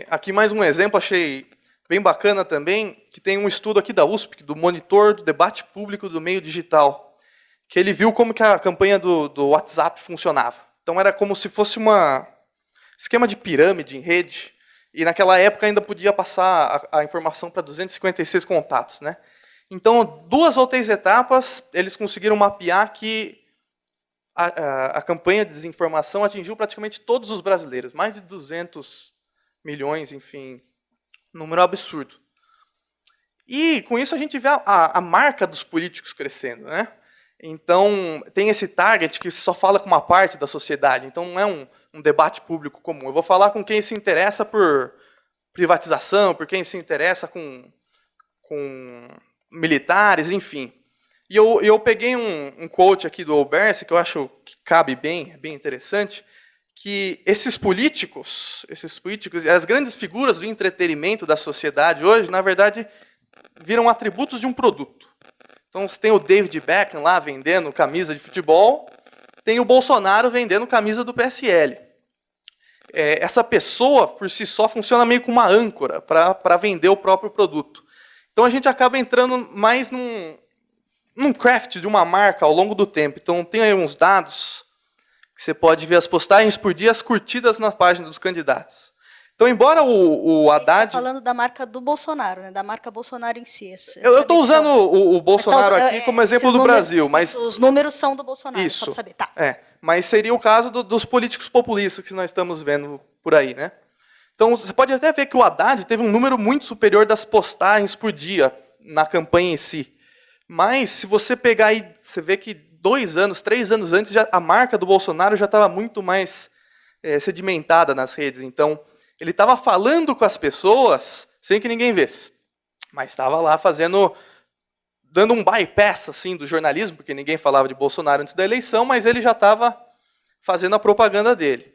aqui mais um exemplo, achei bem bacana também, que tem um estudo aqui da USP, do Monitor do Debate Público do Meio Digital, que ele viu como que a campanha do WhatsApp funcionava. Então era como se fosse um esquema de pirâmide em rede, e naquela época ainda podia passar a informação para 256 contatos, né? Então, 2 ou 3 etapas, eles conseguiram mapear que a campanha de desinformação atingiu praticamente todos os brasileiros, mais de 200 milhões, enfim, número absurdo. E, com isso, a gente vê a marca dos políticos crescendo, né? Então, tem esse target que só fala com uma parte da sociedade, então não é um debate público comum. Eu vou falar com quem se interessa por privatização, por quem se interessa com militares, enfim. E eu peguei um quote aqui do Olberse, que eu acho que cabe bem, é bem interessante, que esses políticos, as grandes figuras do entretenimento da sociedade hoje, na verdade, viram atributos de um produto. Então, você tem o David Beckham lá vendendo camisa de futebol, tem o Bolsonaro vendendo camisa do PSL. Essa pessoa, por si só, funciona meio como uma âncora para vender o próprio produto. Então, a gente acaba entrando mais num craft de uma marca ao longo do tempo. Então, tem aí uns dados que você pode ver as postagens por dia, as curtidas na página dos candidatos. Então, embora o Haddad... Você está falando da marca do Bolsonaro, né? Da marca Bolsonaro em si. Eu estou usando o Bolsonaro aqui como exemplo do Brasil, mas... Os números são do Bolsonaro, isso, só para saber. Tá. Mas seria o caso dos políticos populistas que nós estamos vendo por aí, né? Então, você pode até ver que o Haddad teve um número muito superior das postagens por dia na campanha em si. Mas, se você pegar aí, você vê que 2 anos, 3 anos antes, a marca do Bolsonaro já estava muito mais sedimentada nas redes. Então, ele estava falando com as pessoas sem que ninguém visse. Mas estava lá dando um bypass assim, do jornalismo, porque ninguém falava de Bolsonaro antes da eleição, mas ele já estava fazendo a propaganda dele.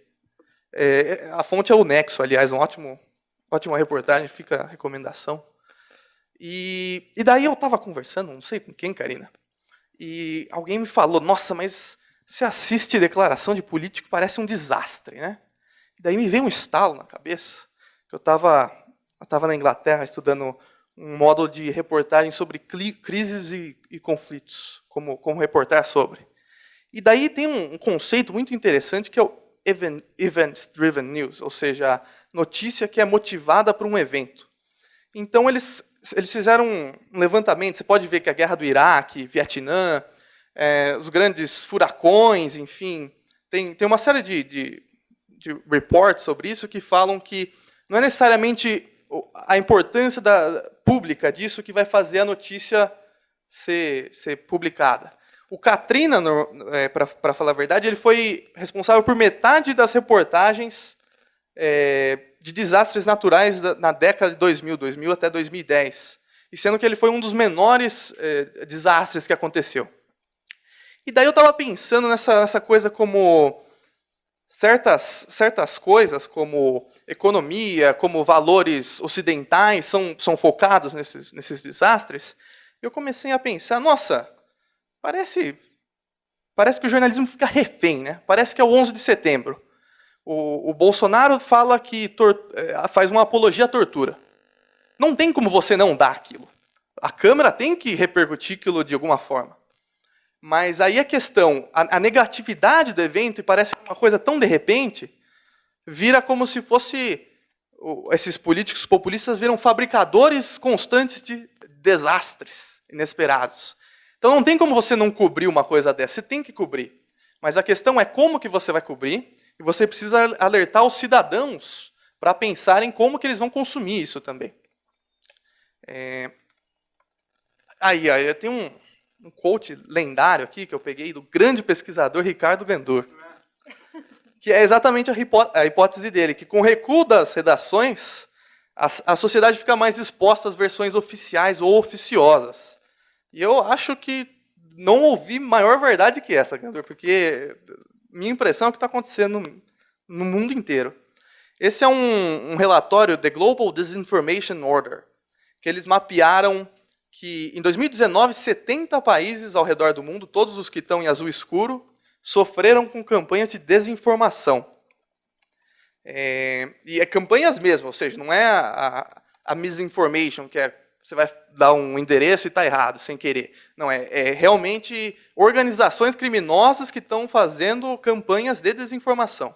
A fonte é o Nexo, aliás, ótima reportagem, fica a recomendação. E daí eu estava conversando, não sei com quem, Karina, e alguém me falou, nossa, mas você assiste declaração de político, parece um desastre, né? E daí me veio um estalo na cabeça, que eu estava na Inglaterra estudando um módulo de reportagem sobre crises e conflitos, como reportar sobre. E daí tem um conceito muito interessante que é o Event-Driven News, ou seja, notícia que é motivada por um evento. Então, eles fizeram um levantamento, você pode ver que a guerra do Iraque, Vietnã, os grandes furacões, enfim, tem uma série de reports sobre isso que falam que não é necessariamente a importância pública disso que vai fazer a notícia ser publicada. O Katrina, para falar a verdade, ele foi responsável por metade das reportagens de desastres naturais na década de 2000 até 2010, e sendo que ele foi um dos menores desastres que aconteceu. E daí eu estava pensando nessa coisa como certas coisas, como economia, como valores ocidentais, são focados nesses desastres. Eu comecei a pensar, nossa, parece que o jornalismo fica refém, né? Parece que é o 11 de setembro. O Bolsonaro fala que faz uma apologia à tortura. Não tem como você não dar aquilo. A Câmara tem que repercutir aquilo de alguma forma. Mas aí a questão, a negatividade do evento, e parece uma coisa tão de repente, vira como se fosse... Esses políticos populistas viram fabricadores constantes de desastres inesperados. Então não tem como você não cobrir uma coisa dessa, você tem que cobrir. Mas a questão é como que você vai cobrir, e você precisa alertar os cidadãos para pensarem como que eles vão consumir isso também. Aí tem um quote lendário aqui, que eu peguei do grande pesquisador Ricardo Gandur, que é exatamente a hipótese dele, que com o recuo das redações, a sociedade fica mais exposta às versões oficiais ou oficiosas. E eu acho que não ouvi maior verdade que essa, porque minha impressão é que está acontecendo no mundo inteiro. Esse é um relatório, The Global Disinformation Order, que eles mapearam que, em 2019, 70 países ao redor do mundo, todos os que estão em azul escuro, sofreram com campanhas de desinformação. E é campanhas mesmo, ou seja, não é a misinformation, que é você vai dar um endereço e está errado, sem querer. Não, é realmente organizações criminosas que estão fazendo campanhas de desinformação.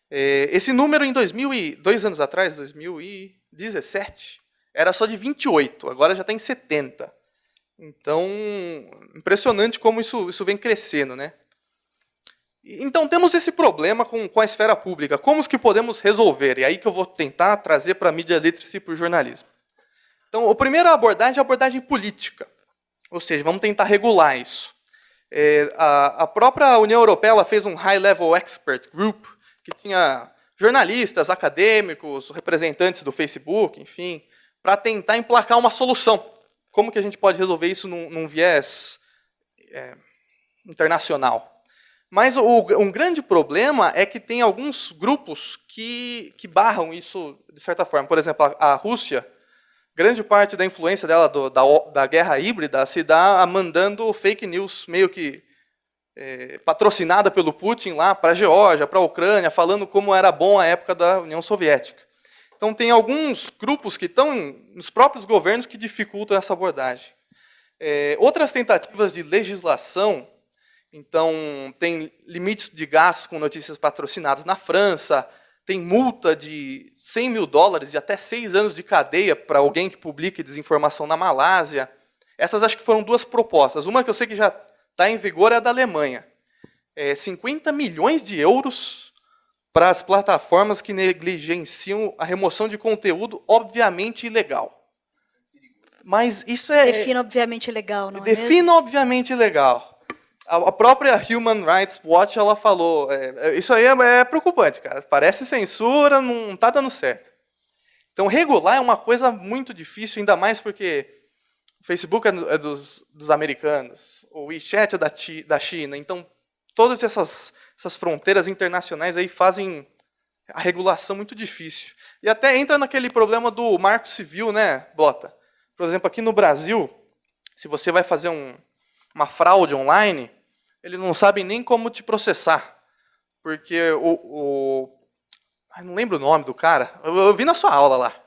Esse número, em 2 anos atrás, 2017, era só de 28, agora já está em 70. Então, impressionante como isso vem crescendo, né? Então, temos esse problema com a esfera pública. Como que podemos resolver? E aí que eu vou tentar trazer para a Media Literacy e para o jornalismo. Então, a primeira abordagem é a abordagem política. Ou seja, vamos tentar regular isso. A própria União Europeia ela fez um High Level Expert Group, que tinha jornalistas, acadêmicos, representantes do Facebook, enfim, para tentar emplacar uma solução. Como que a gente pode resolver isso num viés internacional? Mas um grande problema é que tem alguns grupos que barram isso de certa forma. Por exemplo, a Rússia, grande parte da influência dela da guerra híbrida se dá mandando fake news meio que patrocinada pelo Putin lá para a Geórgia, para a Ucrânia, falando como era bom a época da União Soviética. Então, tem alguns grupos que estão nos próprios governos que dificultam essa abordagem. Outras tentativas de legislação, então, tem limites de gastos com notícias patrocinadas na França, tem multa de $100 mil e até 6 anos de cadeia para alguém que publique desinformação na Malásia. Essas acho que foram 2 propostas. Uma que eu sei que já está em vigor é a da Alemanha. 50 milhões de euros para as plataformas que negligenciam a remoção de conteúdo obviamente ilegal. Mas isso Defina obviamente ilegal, não é mesmo? Defina obviamente ilegal. A própria Human Rights Watch ela falou, isso aí é preocupante, cara. Parece censura, não está dando certo. Então, regular é uma coisa muito difícil, ainda mais porque o Facebook é dos americanos, o WeChat é da China. Então, todas essas fronteiras internacionais aí fazem a regulação muito difícil. E até entra naquele problema do marco civil, né, Bota? Por exemplo, aqui no Brasil, se você vai fazer uma fraude online, ele não sabe nem como te processar. Porque não lembro o nome do cara. Eu vi na sua aula lá.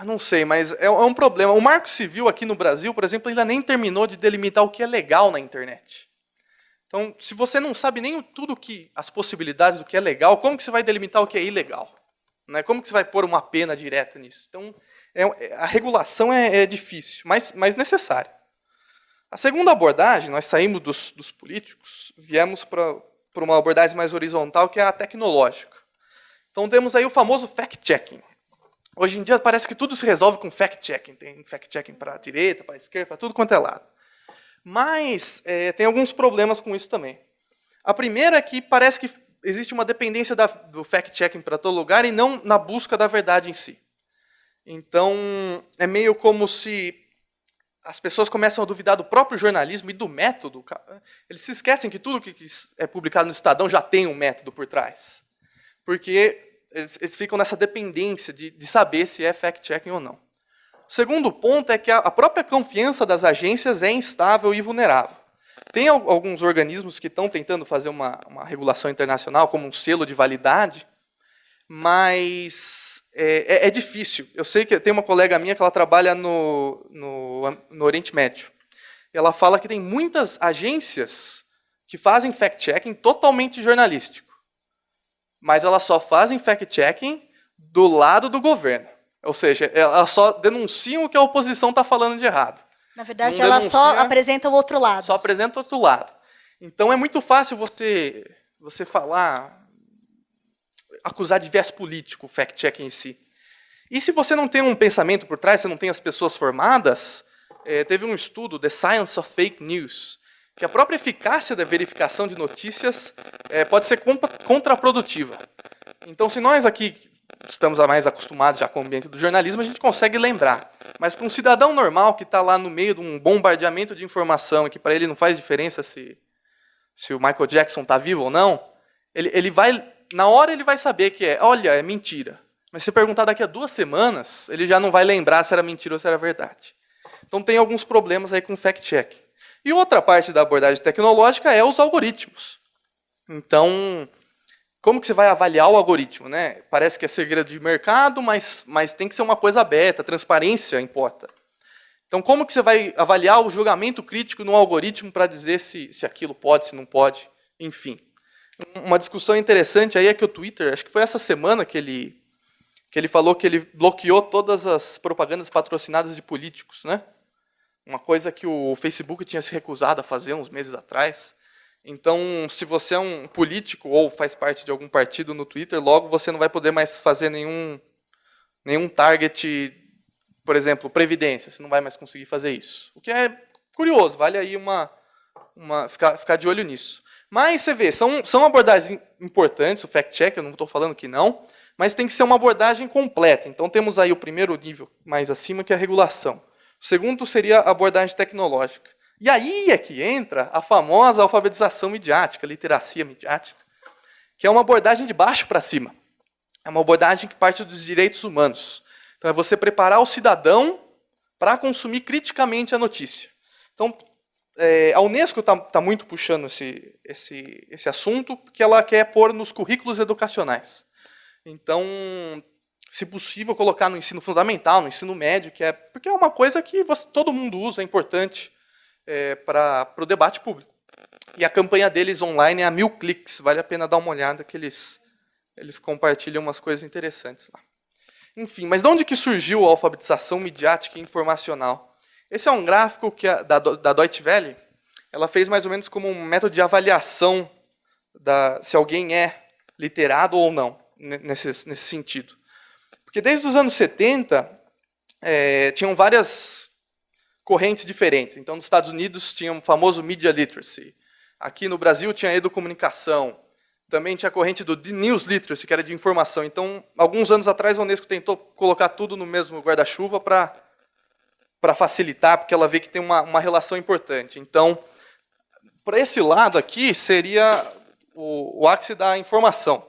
Não sei, mas é um problema. O Marco Civil aqui no Brasil, por exemplo, ainda nem terminou de delimitar o que é legal na internet. Então, se você não sabe nem as possibilidades do que é legal, como que você vai delimitar o que é ilegal? Né? Como que você vai pôr uma pena direta nisso? Então, a regulação é difícil, mas necessária. A segunda abordagem, nós saímos dos políticos, viemos para uma abordagem mais horizontal, que é a tecnológica. Então, temos aí o famoso fact-checking. Hoje em dia, parece que tudo se resolve com fact-checking. Tem fact-checking para a direita, para a esquerda, para tudo quanto é lado. Mas tem alguns problemas com isso também. A primeira é que parece que existe uma dependência do fact-checking para todo lugar e não na busca da verdade em si. Então, é meio como se as pessoas começam a duvidar do próprio jornalismo e do método. Eles se esquecem que tudo que é publicado no Estadão já tem um método por trás. Porque eles ficam nessa dependência de saber se é fact-checking ou não. O segundo ponto é que a própria confiança das agências é instável e vulnerável. Tem alguns organismos que estão tentando fazer uma regulação internacional, como um selo de validade, mas é difícil. Eu sei que tem uma colega minha que ela trabalha no Oriente Médio. Ela fala que tem muitas agências que fazem fact-checking totalmente jornalístico, mas elas só fazem fact-checking do lado do governo. Ou seja, elas só denunciam o que a oposição está falando de errado. Na verdade, ela só apresenta o outro lado. Só apresenta o outro lado. Então, é muito fácil você falar, acusar de viés político o fact-checking em si. E se você não tem um pensamento por trás, você não tem as pessoas formadas, teve um estudo, The Science of Fake News, que a própria eficácia da verificação de notícias pode ser contraprodutiva. Então, se nós aqui estamos mais acostumados já com o ambiente do jornalismo, a gente consegue lembrar. Mas para um cidadão normal que está lá no meio de um bombardeamento de informação e que para ele não faz diferença se o Michael Jackson está vivo ou não, ele vai, na hora ele vai saber que olha, é mentira. Mas se perguntar daqui a 2 semanas, ele já não vai lembrar se era mentira ou se era verdade. Então tem alguns problemas aí com o fact-check. E outra parte da abordagem tecnológica é os algoritmos. Então, como que você vai avaliar o algoritmo, né? Parece que é segredo de mercado, mas tem que ser uma coisa aberta, transparência importa. Então, como que você vai avaliar o julgamento crítico no algoritmo para dizer se aquilo pode, se não pode, enfim. Uma discussão interessante aí é que o Twitter, acho que foi essa semana que ele falou que ele bloqueou todas as propagandas patrocinadas de políticos, né? Uma coisa que o Facebook tinha se recusado a fazer uns meses atrás. Então, se você é um político ou faz parte de algum partido no Twitter, logo você não vai poder mais fazer nenhum target, por exemplo, previdência. Você não vai mais conseguir fazer isso. O que é curioso, vale aí ficar de olho nisso. Mas você vê, são abordagens importantes, o fact-check, eu não estou falando que não, mas tem que ser uma abordagem completa. Então, temos aí o primeiro nível mais acima, que é a regulação. O segundo seria a abordagem tecnológica. E aí é que entra a famosa alfabetização midiática, literacia midiática, que é uma abordagem de baixo para cima. É uma abordagem que parte dos direitos humanos. Então, é você preparar o cidadão para consumir criticamente a notícia. Então, a Unesco está muito puxando esse assunto, porque ela quer pôr nos currículos educacionais. Então, se possível, colocar no ensino fundamental, no ensino médio, porque é uma coisa que todo mundo usa, é importante para o debate público. E a campanha deles online é a 1000 cliques, vale a pena dar uma olhada, que eles compartilham umas coisas interessantes lá. Enfim, mas de onde que surgiu a alfabetização midiática e informacional? Esse é um gráfico da Deutsche Welle. Ela fez mais ou menos como um método de avaliação se alguém é literado ou não, nesse sentido. Porque desde os anos 70, tinham várias correntes diferentes. Então, nos Estados Unidos tinha o famoso Media Literacy. Aqui no Brasil tinha a Educomunicação. Também tinha a corrente do News Literacy, que era de informação. Então, alguns anos atrás, a Unesco tentou colocar tudo no mesmo guarda-chuva para facilitar, porque ela vê que tem uma relação importante. Então, para esse lado aqui, seria o ápice da informação.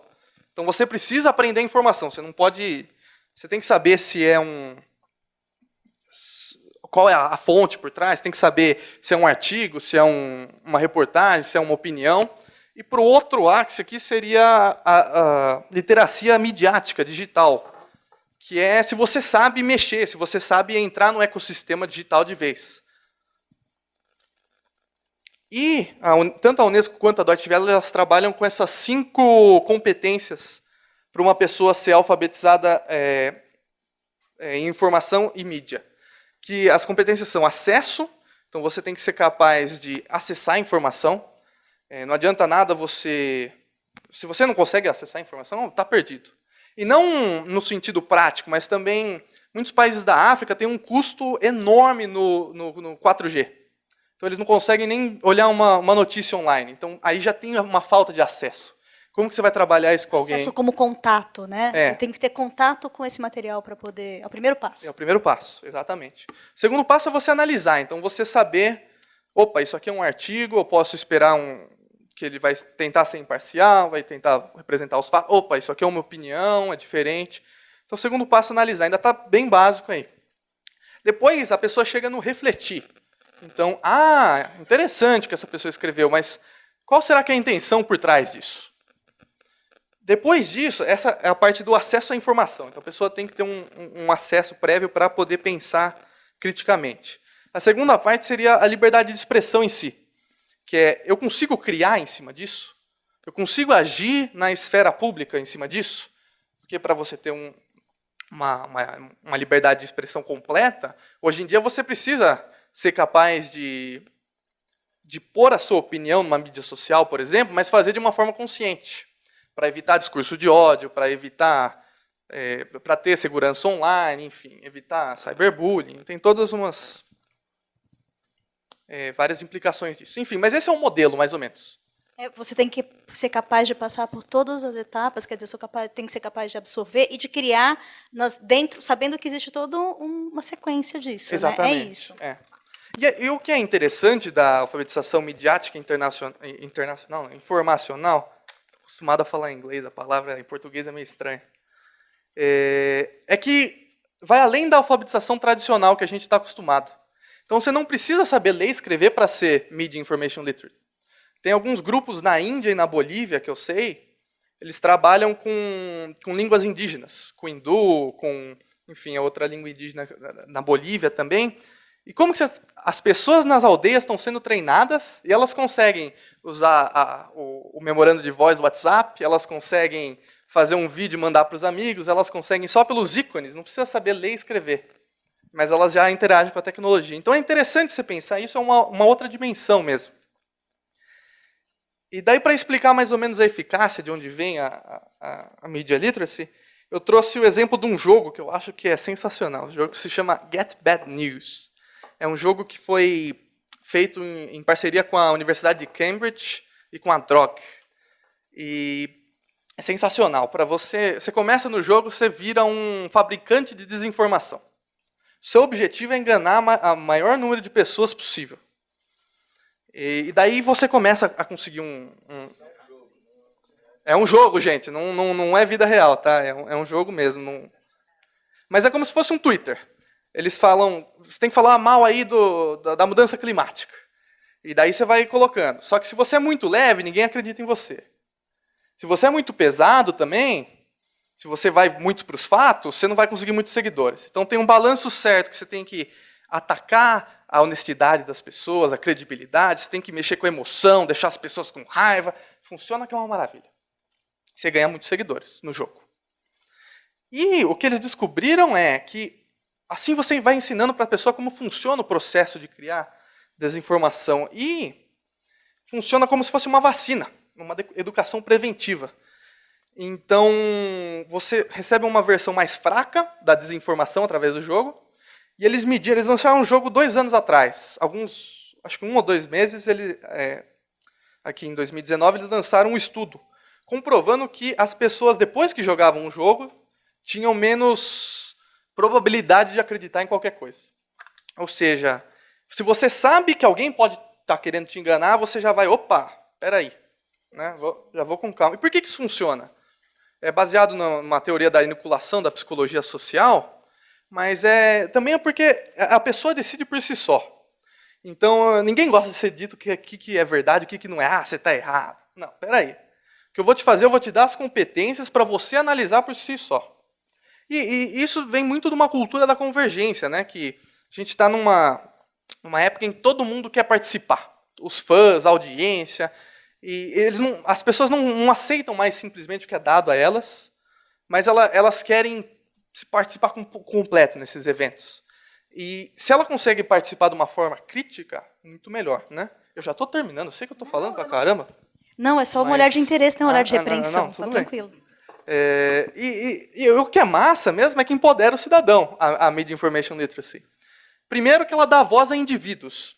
Então, você precisa aprender informação. Você não pode... Você tem que saber qual é a fonte por trás, tem que saber se é um artigo, se é uma reportagem, se é uma opinião. E para o outro ápice aqui seria a literacia midiática, digital, que é se você sabe mexer, se você sabe entrar no ecossistema digital de vez. E tanto a Unesco quanto a Deutsche Welle, elas trabalham com essas 5 competências para uma pessoa ser alfabetizada em informação e mídia. Que as competências são acesso, então você tem que ser capaz de acessar a informação. Não adianta nada você... Se você não consegue acessar a informação, está perdido. E não no sentido prático, mas também muitos países da África têm um custo enorme no 4G. Então eles não conseguem nem olhar uma notícia online. Então aí já tem uma falta de acesso. Como que você vai trabalhar isso com alguém? Acesso como contato, né? Tem que ter contato com esse material para poder... É o primeiro passo. É o primeiro passo, exatamente. O segundo passo é você analisar. Então, você saber, opa, isso aqui é um artigo, eu posso esperar que ele vai tentar ser imparcial, vai tentar representar os fatos. Opa, isso aqui é uma opinião, é diferente. Então, o segundo passo é analisar. Ainda está bem básico aí. Depois, a pessoa chega no refletir. Então, interessante que essa pessoa escreveu, mas qual será que é a intenção por trás disso? Depois disso, essa é a parte do acesso à informação. Então, a pessoa tem que ter um acesso prévio para poder pensar criticamente. A segunda parte seria a liberdade de expressão em si, que é, eu consigo criar em cima disso? Eu consigo agir na esfera pública em cima disso? Porque para você ter uma liberdade de expressão completa, hoje em dia você precisa ser capaz de pôr a sua opinião numa mídia social, por exemplo, mas fazer de uma forma consciente, para evitar discurso de ódio, para ter segurança online, enfim, evitar cyberbullying, tem todas várias implicações disso. Enfim, mas esse é um modelo, mais ou menos. Você tem que ser capaz de passar por todas as etapas, quer dizer, tem que ser capaz de absorver e de criar dentro, sabendo que existe toda uma sequência disso. Exatamente. Né? É isso. E o que é interessante da alfabetização midiática informacional, estou acostumado a falar em inglês, a palavra em português é meio estranha, é que vai além da alfabetização tradicional que a gente está acostumado. Então você não precisa saber ler e escrever para ser Media Information Literate. Tem alguns grupos na Índia e na Bolívia, que eu sei, eles trabalham com línguas indígenas, com hindu, com, enfim, a outra língua indígena na Bolívia também. E como que as pessoas nas aldeias estão sendo treinadas e elas conseguem usar o memorando de voz do WhatsApp, elas conseguem fazer um vídeo e mandar para os amigos, elas conseguem só pelos ícones, não precisa saber ler e escrever, mas elas já interagem com a tecnologia. Então é interessante você pensar, isso é uma outra dimensão mesmo. E daí, para explicar mais ou menos a eficácia de onde vem a Media Literacy, eu trouxe o exemplo de um jogo que eu acho que é sensacional. O jogo se chama Get Bad News. É um jogo que foi feito em parceria com a Universidade de Cambridge e com a DROG. E é sensacional. Para você começa no jogo, você vira um fabricante de desinformação. Seu objetivo é enganar o maior número de pessoas possível. E daí você começa a conseguir É um jogo, gente, não é vida real, tá? É um jogo mesmo. Mas é como se fosse um Twitter. Eles falam, você tem que falar mal aí da mudança climática. E daí você vai colocando. Só que se você é muito leve, ninguém acredita em você. Se você é muito pesado também, se você vai muito para os fatos, você não vai conseguir muitos seguidores. Então tem um balanço certo que você tem que atacar a honestidade das pessoas, a credibilidade, você tem que mexer com a emoção, deixar as pessoas com raiva. Funciona que é uma maravilha. Você ganha muitos seguidores no jogo. E o que eles descobriram é que assim você vai ensinando para a pessoa como funciona o processo de criar desinformação. E funciona como se fosse uma vacina, uma educação preventiva. Então, você recebe uma versão mais fraca da desinformação através do jogo. E eles lançaram um jogo 2 anos atrás. Acho que 1 ou 2 meses, aqui em 2019, eles lançaram um estudo comprovando que as pessoas, depois que jogavam o jogo, tinham menos probabilidade de acreditar em qualquer coisa. Ou seja, se você sabe que alguém pode estar querendo te enganar, você já vai, opa, peraí, né? Já vou com calma. E por que isso funciona? É baseado numa teoria da inoculação da psicologia social, mas também é porque a pessoa decide por si só. Então, ninguém gosta de ser dito o que é verdade, o que não é. Ah, você está errado. Não, peraí. O que eu vou te fazer, eu vou te dar as competências para você analisar por si só. E isso vem muito de uma cultura da convergência, né? Que a gente está numa época em que todo mundo quer participar. Os fãs, a audiência. E as pessoas não aceitam mais simplesmente o que é dado a elas, mas elas querem se participar completo nesses eventos. E se ela consegue participar de uma forma crítica, muito melhor, né? Eu já estou terminando, eu sei que eu estou falando pra caramba. Não, é só um olhar de interesse, não um olhar de repreensão, tudo tá tranquilo. E o que é massa mesmo é que empodera o cidadão, a Media Information Literacy. Primeiro que ela dá voz a indivíduos,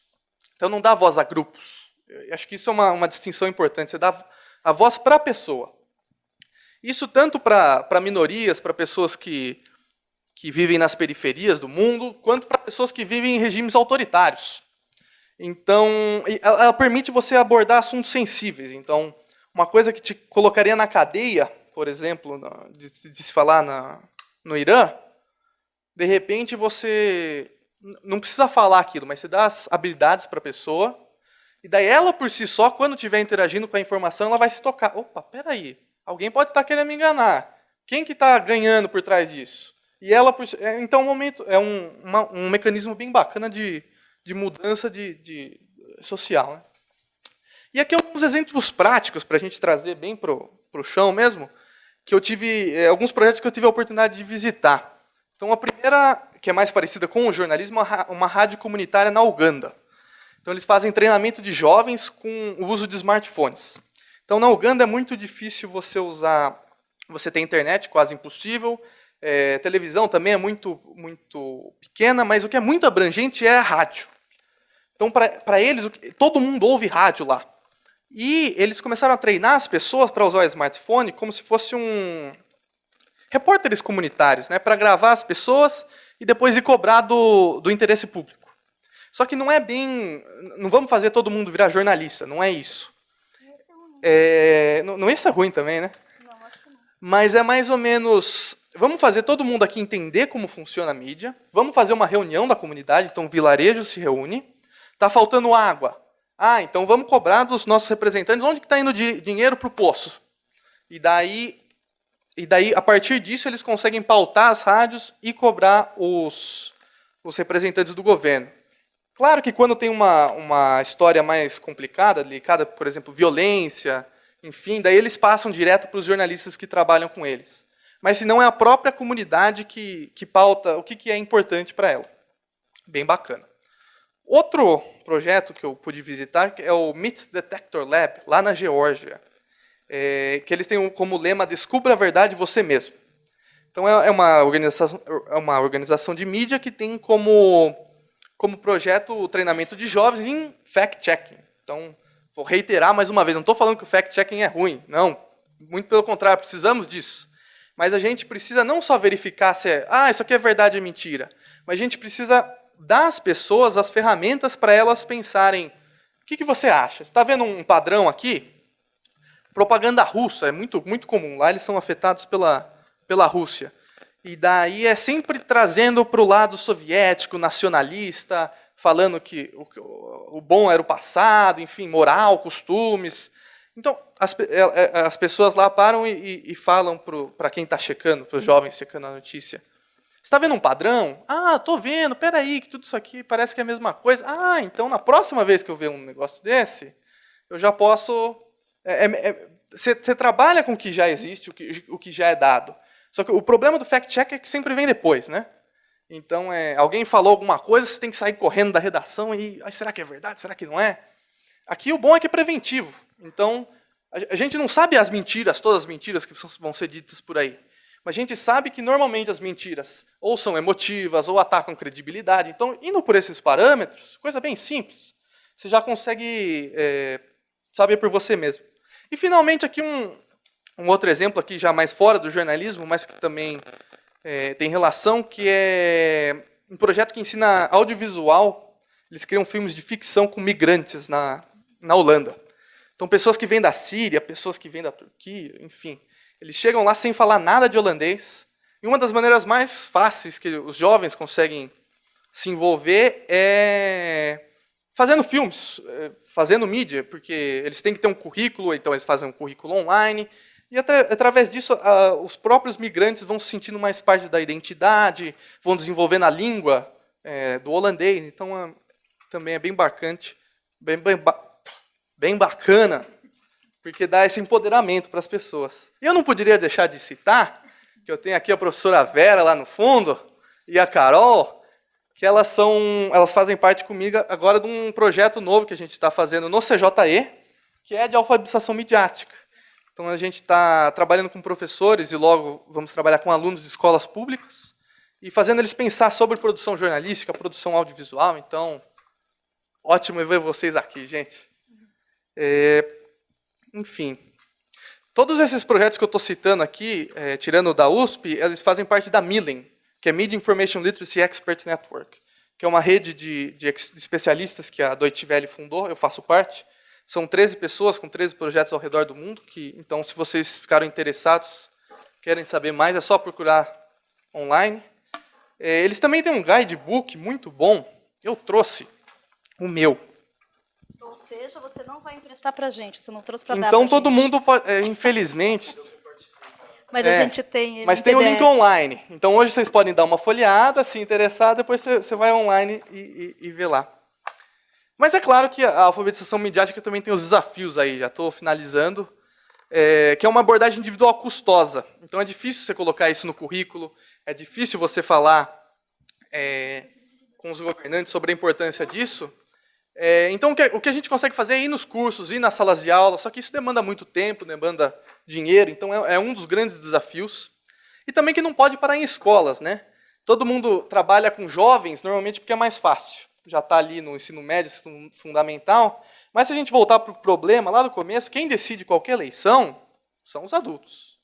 então não dá voz a grupos. Eu acho que isso é uma distinção importante, você dá a voz para a pessoa. Isso tanto para minorias, para pessoas que vivem nas periferias do mundo, quanto para pessoas que vivem em regimes autoritários. Então, ela permite você abordar assuntos sensíveis. Então, uma coisa que te colocaria na cadeia, por exemplo, de se falar no Irã, de repente você não precisa falar aquilo, mas você dá as habilidades para a pessoa, e daí ela, por si só, quando estiver interagindo com a informação, ela vai se tocar. Opa, peraí. Alguém pode estar querendo me enganar. Quem que está ganhando por trás disso? E ela, então, um mecanismo bem bacana de mudança social, né? E aqui alguns exemplos práticos para a gente trazer bem para o chão mesmo, que eu tive alguns projetos que eu tive a oportunidade de visitar. Então, a primeira, que é mais parecida com o jornalismo, é uma rádio comunitária na Uganda. Então, eles fazem treinamento de jovens com o uso de smartphones. Então, na Uganda é muito difícil você ter internet, quase impossível. Televisão também é muito, muito pequena, mas o que é muito abrangente é a rádio. Então, para eles, todo mundo ouve rádio lá. E eles começaram a treinar as pessoas para usar o smartphone como se fosse repórteres comunitários, né, para gravar as pessoas e depois ir cobrar do interesse público. Só que não é bem... Não vamos fazer todo mundo virar jornalista, não é isso. Não ia ser ruim também, né? Não, acho que não. Mas é mais ou menos... Vamos fazer todo mundo aqui entender como funciona a mídia, vamos fazer uma reunião da comunidade, então o vilarejo se reúne, está faltando água. Então vamos cobrar dos nossos representantes onde que está indo dinheiro para o poço. E daí, a partir disso, eles conseguem pautar as rádios e cobrar os representantes do governo. Claro que quando tem uma história mais complicada, delicada, por exemplo, violência, enfim, daí eles passam direto para os jornalistas que trabalham com eles. Mas se não é a própria comunidade que pauta o que é importante para ela. Bem bacana. Outro projeto que eu pude visitar é o Myth Detector Lab, lá na Geórgia, que eles têm como lema Descubra a Verdade Você Mesmo. Então é uma organização de mídia que tem como projeto o treinamento de jovens em fact-checking. Então, vou reiterar mais uma vez, não estou falando que o fact-checking é ruim, não, muito pelo contrário, precisamos disso. Mas a gente precisa não só verificar se isso aqui é verdade ou mentira, mas a gente precisa dar às pessoas as ferramentas para elas pensarem, o que você acha? Você está vendo um padrão aqui? Propaganda russa, é muito, muito comum, lá eles são afetados pela Rússia. E daí é sempre trazendo para o lado soviético, nacionalista, falando que o bom era o passado, enfim, moral, costumes. Então, as pessoas lá param e falam para quem está checando, para os jovens checando a notícia. Você está vendo um padrão? Estou vendo, peraí, que tudo isso aqui parece que é a mesma coisa. Então na próxima vez que eu ver um negócio desse, eu já posso... Você trabalha com o que já existe, o que já é dado. Só que o problema do fact-check é que sempre vem depois, né? Então, alguém falou alguma coisa, você tem que sair correndo da redação e... será que é verdade? Será que não é? Aqui o bom é que é preventivo. Então, a gente não sabe as mentiras, todas as mentiras que vão ser ditas por aí. Mas a gente sabe que, normalmente, as mentiras ou são emotivas ou atacam credibilidade. Então, indo por esses parâmetros, coisa bem simples, você já consegue saber por você mesmo. E, finalmente, aqui um outro exemplo, aqui já mais fora do jornalismo, mas que também tem relação, que é um projeto que ensina audiovisual. Eles criam filmes de ficção com migrantes na Holanda. Então, pessoas que vêm da Síria, pessoas que vêm da Turquia, enfim. Eles chegam lá sem falar nada de holandês. E uma das maneiras mais fáceis que os jovens conseguem se envolver é fazendo filmes, fazendo mídia, porque eles têm que ter um currículo, então eles fazem um currículo online. E através disso, os próprios migrantes vão se sentindo mais parte da identidade, vão desenvolvendo a língua do holandês. Então, também é bem bacante, bem bacana, porque dá esse empoderamento para as pessoas. E eu não poderia deixar de citar, que eu tenho aqui a professora Vera lá no fundo, e a Carol, que elas fazem parte comigo agora de um projeto novo que a gente está fazendo no CJE, que é de alfabetização midiática. Então, a gente está trabalhando com professores e logo vamos trabalhar com alunos de escolas públicas e fazendo eles pensar sobre produção jornalística, produção audiovisual. Então, ótimo ver vocês aqui, gente. Enfim, todos esses projetos que eu estou citando aqui, tirando da USP, eles fazem parte da MILEN, que é Media Information Literacy Expert Network, que é uma rede de especialistas que a Deutsche Welle fundou, eu faço parte. São 13 pessoas com 13 projetos ao redor do mundo, então, se vocês ficaram interessados, querem saber mais, é só procurar online. Eles também têm um guidebook muito bom, eu trouxe o meu. Ou seja, você não vai emprestar para a gente, você não trouxe para dar Então, pra todo gente. mundo, infelizmente... Mas a gente tem ele. Mas tem o link online. Então, hoje vocês podem dar uma folheada, se interessar, depois você vai online e vê lá. Mas é claro que a alfabetização midiática também tem os desafios aí, já estou finalizando, que é uma abordagem individual custosa. Então, é difícil você colocar isso no currículo, é difícil você falar com os governantes sobre a importância disso. Então, o que a gente consegue fazer é ir nos cursos, ir nas salas de aula, só que isso demanda muito tempo, demanda dinheiro, então é um dos grandes desafios. E também que não pode parar em escolas, né? Todo mundo trabalha com jovens, normalmente porque é mais fácil. Já está ali no ensino médio, ensino fundamental, Mas se a gente voltar para o problema lá do começo, quem decide qualquer eleição são os adultos.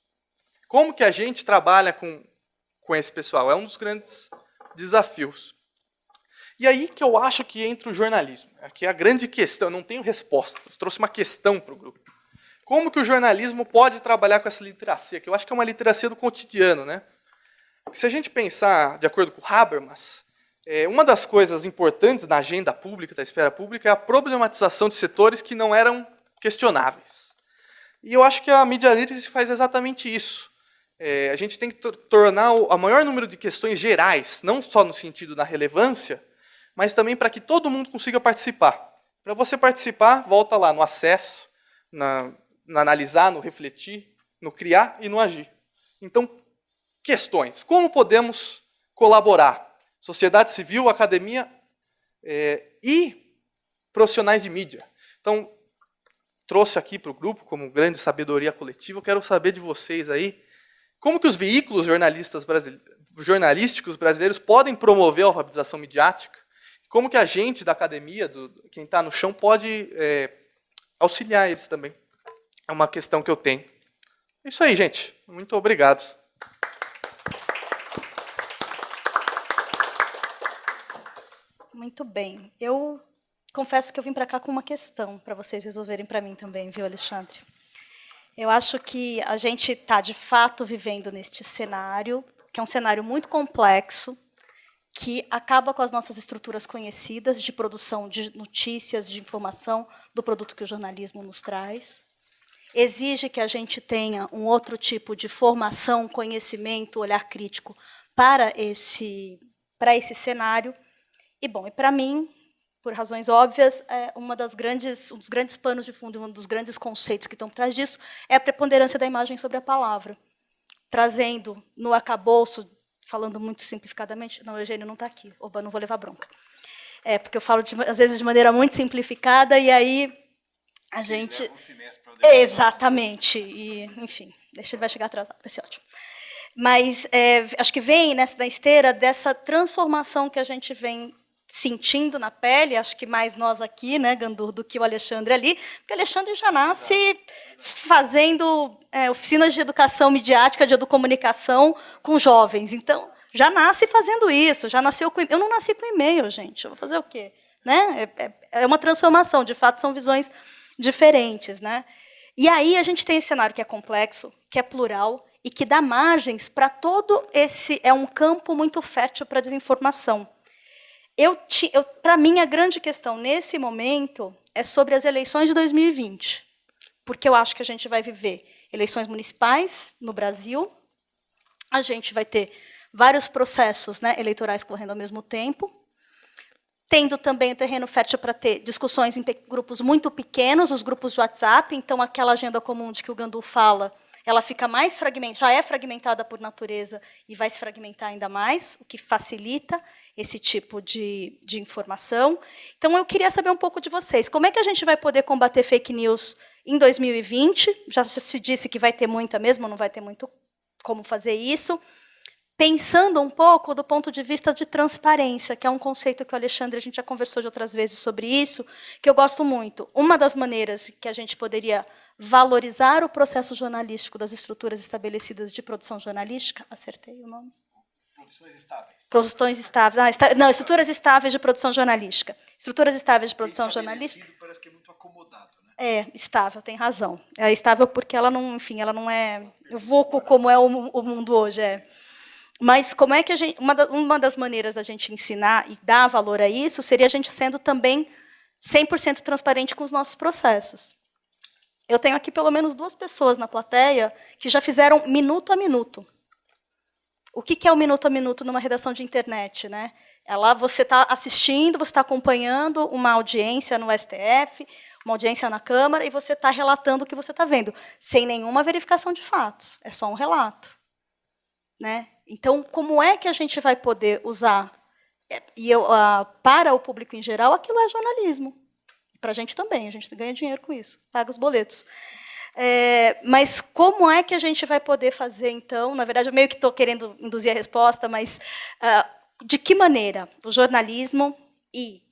Como que a gente trabalha com esse pessoal? É um dos grandes desafios. E aí que eu acho que entra o jornalismo. Aqui é a grande questão, eu não tenho respostas, trouxe uma questão para o grupo. Como que o jornalismo pode trabalhar com essa literacia, que eu acho que é uma literacia do cotidiano, né? Se a gente pensar, de acordo com o Habermas, uma das coisas importantes na agenda pública, da esfera pública, é a problematização de setores que não eram questionáveis. E eu acho que a Media Literacy faz exatamente isso. A gente tem que tornar o maior número de questões gerais, não só no sentido da relevância, mas também para que todo mundo consiga participar. Para você participar, volta lá no acesso, no analisar, no refletir, no criar e no agir. Então, questões. Como podemos colaborar? Sociedade civil, academia e profissionais de mídia. Então, trouxe aqui para o grupo, como grande sabedoria coletiva, eu quero saber de vocês aí, como que os veículos jornalísticos brasileiros podem promover a alfabetização midiática? Como que a gente da academia, quem está no chão, pode auxiliar eles também? É uma questão que eu tenho. É isso aí, gente. Muito obrigado. Muito bem. Eu confesso que eu vim para cá com uma questão para vocês resolverem para mim também, viu, Alexandre? Eu acho que a gente está, de fato, vivendo neste cenário, que é um cenário muito complexo, que acaba com as nossas estruturas conhecidas de produção de notícias, de informação do produto que o jornalismo nos traz. Exige que a gente tenha um outro tipo de formação, conhecimento, olhar crítico para esse cenário. E, bom, e para mim, por razões óbvias, um dos grandes panos de fundo, um dos grandes conceitos que estão por trás disso é a preponderância da imagem sobre a palavra, trazendo no arcabouço, falando muito simplificadamente, não, o Eugênio não está aqui, oba, não vou levar bronca. Porque eu falo, às vezes, de maneira muito simplificada, e aí a gente... Exatamente, e, enfim, ele vai chegar atrasado, vai ser ótimo. Mas acho que vem na esteira dessa transformação que a gente vem sentindo na pele, acho que mais nós aqui, né, Gandur, do que o Alexandre ali, porque o Alexandre já nasce fazendo oficinas de educação midiática, de educomunicação com jovens. Então, já nasce fazendo isso, já nasceu com... Eu não nasci com e-mail, gente, eu vou fazer o quê? Né? É uma transformação, de fato, são visões diferentes. Né? E aí a gente tem esse cenário que é complexo, que é plural, e que dá margens para todo esse... É um campo muito fértil para a desinformação. Para mim, a grande questão nesse momento é sobre as eleições de 2020, porque eu acho que a gente vai viver eleições municipais no Brasil, a gente vai ter vários processos, né, eleitorais correndo ao mesmo tempo, tendo também o terreno fértil para ter discussões em grupos muito pequenos, os grupos de WhatsApp, então aquela agenda comum de que o Gandu fala, ela fica mais fragmentada, já é fragmentada por natureza e vai se fragmentar ainda mais, o que facilita esse tipo de informação. Então, eu queria saber um pouco de vocês. Como é que a gente vai poder combater fake news em 2020? Já se disse que vai ter muita mesmo, não vai ter muito como fazer isso. Pensando um pouco do ponto de vista de transparência, que é um conceito que o Alexandre, a gente já conversou de outras vezes sobre isso, que eu gosto muito. Uma das maneiras que a gente poderia valorizar o processo jornalístico das estruturas estabelecidas de produção jornalística, acertei o nome? Produções estáveis. Produções estáveis. Não, estruturas estáveis de produção jornalística. Estruturas estáveis de produção jornalística. Parece que é muito acomodado, né? Estável, tem razão. É estável porque ela não, enfim, ela não é vulco como é o mundo hoje. Mas como é que a gente, uma das maneiras da gente ensinar e dar valor a isso seria a gente sendo também 100% transparente com os nossos processos. Eu tenho aqui pelo menos 2 pessoas na plateia que já fizeram minuto a minuto. O que é o minuto a minuto numa redação de internet? Né? Você está assistindo, você está acompanhando uma audiência no STF, uma audiência na Câmara, e você está relatando o que você está vendo, sem nenhuma verificação de fatos. É só um relato. Né? Então, como é que a gente vai poder usar? Para o público em geral, aquilo é jornalismo. Para a gente também, a gente ganha dinheiro com isso, paga os boletos. Mas como é que a gente vai poder fazer, então? Na verdade, eu meio que estou querendo induzir a resposta, mas de que maneira o jornalismo e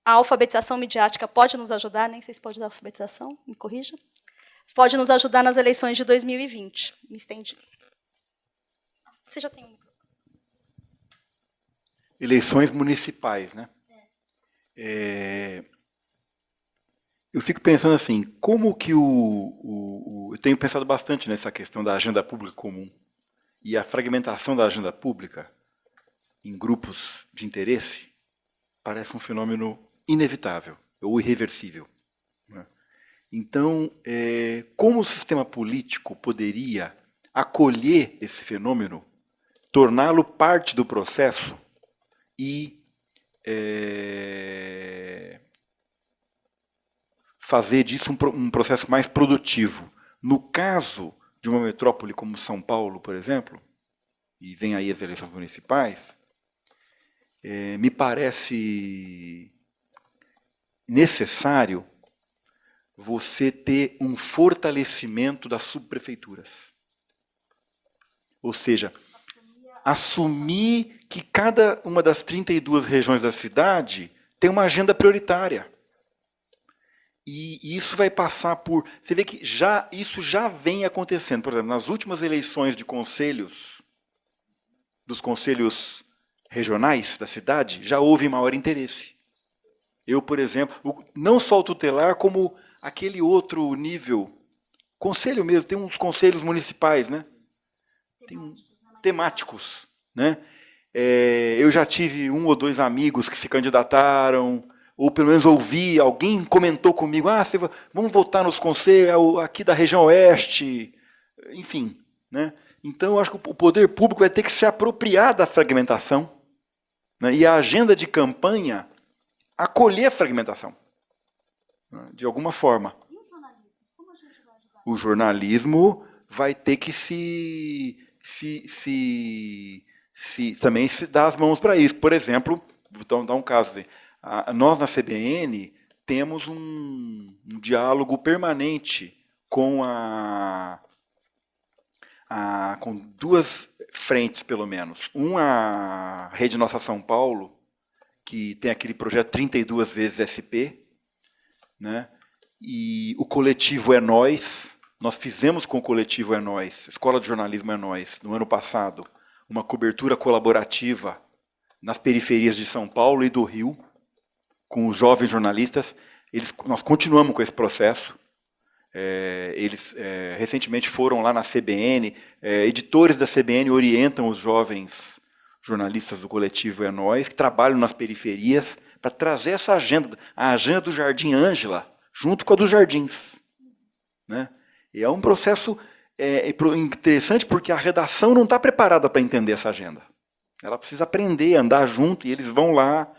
a alfabetização midiática pode nos ajudar, nem sei se pode dar alfabetização, me corrija, pode nos ajudar nas eleições de 2020. Me estendi. Você já tem um microfone. Eleições municipais, né? Eu fico pensando assim, como que eu tenho pensado bastante nessa questão da agenda pública comum e a fragmentação da agenda pública em grupos de interesse parece um fenômeno inevitável ou irreversível, né? Então, como o sistema político poderia acolher esse fenômeno, torná-lo parte do processo e fazer disso um processo mais produtivo? No caso de uma metrópole como São Paulo, por exemplo, e vem aí as eleições municipais, me parece necessário você ter um fortalecimento das subprefeituras. Ou seja, assumir que cada uma das 32 regiões da cidade tem uma agenda prioritária. E isso vai passar por... Você vê que isso já vem acontecendo. Por exemplo, nas últimas eleições de conselhos, dos conselhos regionais da cidade, já houve maior interesse. Eu, por exemplo, não só o tutelar, como aquele outro nível, conselho mesmo, tem uns conselhos municipais, né? Tem temáticos, né? Eu já tive 1 ou 2 amigos que se candidataram, ou pelo menos ouvi, alguém comentou comigo, vamos votar nos conselhos aqui da região oeste, enfim, né? Então, eu acho que o poder público vai ter que se apropriar da fragmentação, né? E a agenda de campanha acolher a fragmentação, né? De alguma forma. E o jornalismo? Como a gente vai ajudar? O jornalismo vai ter que também se dar as mãos para isso. Por exemplo, vou dar um caso assim. Nós, na CBN, temos um diálogo permanente com com 2 frentes, pelo menos. A Rede Nossa São Paulo, que tem aquele projeto 32 vezes SP, né? E o coletivo É Nós. Nós fizemos com o coletivo É Nós, Escola de Jornalismo É Nós, no ano passado, uma cobertura colaborativa nas periferias de São Paulo e do Rio, com os jovens jornalistas. Nós continuamos com esse processo. Eles recentemente foram lá na CBN, editores da CBN orientam os jovens jornalistas do coletivo É Nós, que trabalham nas periferias, para trazer essa agenda, a agenda do Jardim Ângela, junto com a dos Jardins, né? E é um processo interessante, porque a redação não está preparada para entender essa agenda. Ela precisa aprender, andar junto, e eles vão lá.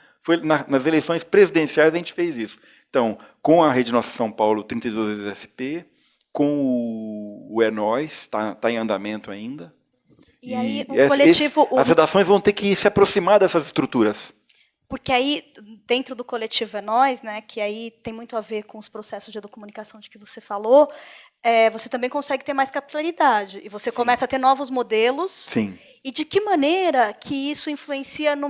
Nas eleições presidenciais a gente fez isso. Então, com a Rede Nossa São Paulo, 32 vezes SP, com o É Nós, está em andamento ainda. E aí, o coletivo... As redações vão ter que se aproximar dessas estruturas. Porque aí, dentro do coletivo É Nós, né, que aí tem muito a ver com os processos de educomunicação de que você falou, você também consegue ter mais capilaridade. E você começa a ter novos modelos. Sim. E de que maneira que isso influencia não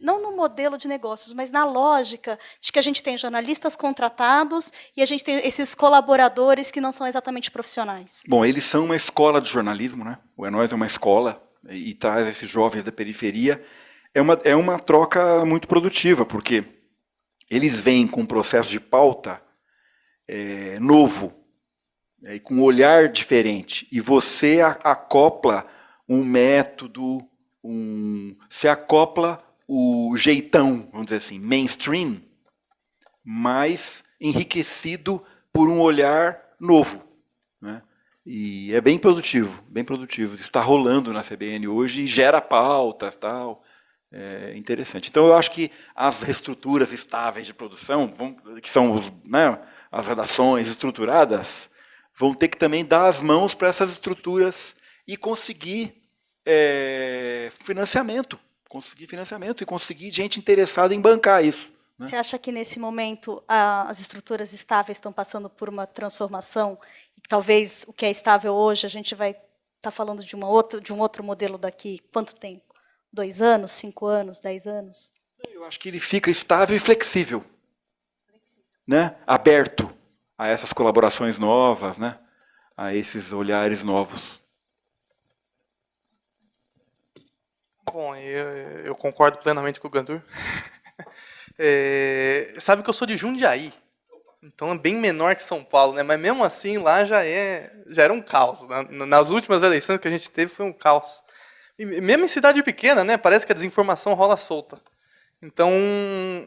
no modelo de negócios, mas na lógica de que a gente tem jornalistas contratados e a gente tem esses colaboradores que não são exatamente profissionais? Bom, eles são uma escola de jornalismo, né? O É Nós é uma escola e traz esses jovens da periferia. É uma troca muito produtiva, porque eles vêm com um processo de pauta novo, e com um olhar diferente, e você acopla um método, você acopla o jeitão, vamos dizer assim, mainstream, mas enriquecido por um olhar novo, né? E é bem produtivo, bem produtivo. Isso está rolando na CBN hoje e gera pautas, tal. É interessante. Então, eu acho que as reestruturas estáveis de produção, que são as redações estruturadas, vão ter que também dar as mãos para essas estruturas e conseguir financiamento e conseguir gente interessada em bancar isso, né? Você acha que, nesse momento, as estruturas estáveis estão passando por uma transformação e que talvez o que é estável hoje a gente vai estar falando de um outro modelo daqui quanto tempo? 2 anos, 5 anos, 10 anos? Eu acho que ele fica estável e flexível. né, aberto a essas colaborações novas, né, a esses olhares novos. Bom, eu concordo plenamente com o Gandur. Sabe que eu sou de Jundiaí, então é bem menor que São Paulo, né? Mas mesmo assim lá já era um caos. Nas últimas eleições que a gente teve foi um caos. E mesmo em cidade pequena, né? Parece que a desinformação rola solta. Então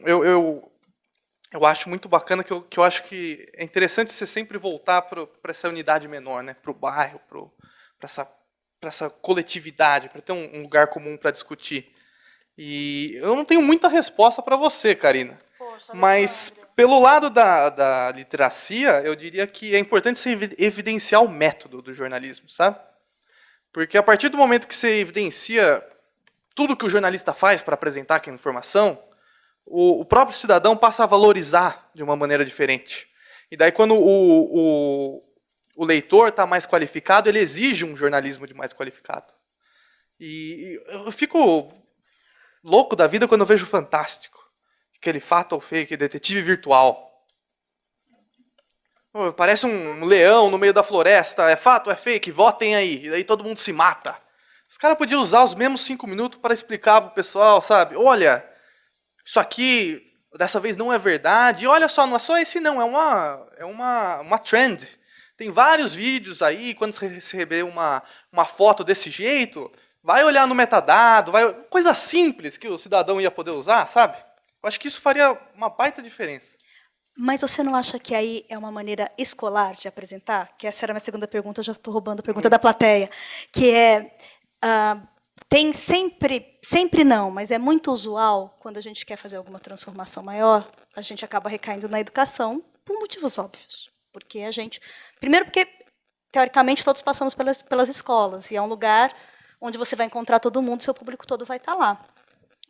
eu acho muito bacana que eu acho que é interessante você sempre voltar para essa unidade menor, né? Para o bairro, para essa coletividade, para ter um lugar comum para discutir. E eu não tenho muita resposta para você, Karina. Poxa, mas, pelo lado da literacia, eu diria que é importante você evidenciar o método do jornalismo, sabe? Porque a partir do momento que você evidencia tudo que o jornalista faz para apresentar aquela informação, o próprio cidadão passa a valorizar de uma maneira diferente. E daí, quando o leitor está mais qualificado, ele exige um jornalismo de mais qualificado. E eu fico louco da vida quando eu vejo o Fantástico. Aquele Fato ou Fake, detetive virtual. Parece um leão no meio da floresta. É fato ou é fake? Votem aí. E daí todo mundo se mata. Os caras podiam usar os mesmos 5 minutos para explicar para o pessoal, sabe? Olha, isso aqui dessa vez não é verdade. E olha só, não é só esse não, é uma trend. Tem vários vídeos aí, quando você receber uma foto desse jeito, vai olhar no metadado, coisa simples que o cidadão ia poder usar, sabe? Eu acho que isso faria uma baita diferença. Mas você não acha que aí é uma maneira escolar de apresentar? Que essa era a minha segunda pergunta, eu já estou roubando a pergunta da plateia. Que tem sempre não, mas é muito usual, quando a gente quer fazer alguma transformação maior, a gente acaba recaindo na educação por motivos óbvios. Primeiro porque, teoricamente, todos passamos pelas escolas, e é um lugar onde você vai encontrar todo mundo, seu público todo vai estar lá.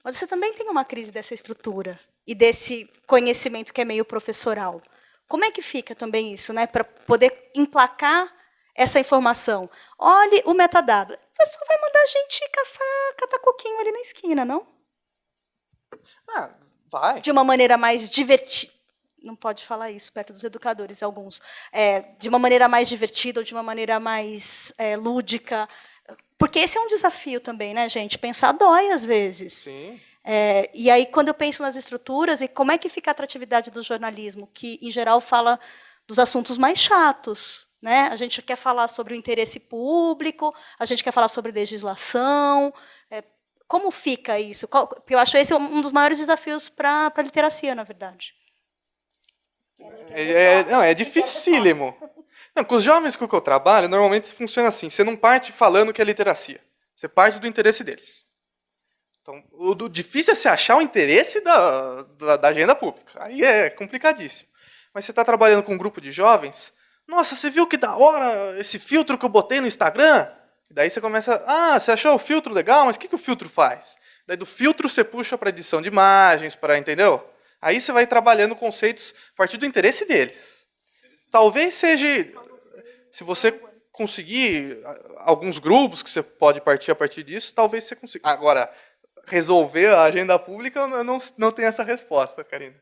Mas você também tem uma crise dessa estrutura e desse conhecimento que é meio professoral. Como é que fica também isso, né, para poder emplacar essa informação? Olhe o metadado. O pessoal vai mandar a gente catar coquinho ali na esquina, não? Vai. De uma maneira mais divertida. Não pode falar isso perto dos educadores, alguns. De uma maneira mais divertida ou de uma maneira mais lúdica. Porque esse é um desafio também, né, gente? Pensar dói às vezes. Sim. E aí, quando eu penso nas estruturas, e como é que fica a atratividade do jornalismo, que, em geral, fala dos assuntos mais chatos, né? A gente quer falar sobre o interesse público, a gente quer falar sobre legislação. Como fica isso? Porque eu acho esse um dos maiores desafios para a literacia, na verdade. É dificílimo. Não, com os jovens com que eu trabalho, normalmente funciona assim. Você não parte falando que é literacia. Você parte do interesse deles. Então, o difícil é você achar o interesse da agenda pública. Aí é complicadíssimo. Mas você está trabalhando com um grupo de jovens. Nossa, você viu que da hora esse filtro que eu botei no Instagram? E daí você começa, você achou o filtro legal, mas o que o filtro faz? Daí do filtro você puxa para edição de imagens, entendeu? Aí você vai trabalhando conceitos a partir do interesse deles. Talvez seja, se você conseguir alguns grupos que você pode partir a partir disso, talvez você consiga. Agora, resolver a agenda pública, eu não tenho essa resposta, Karina.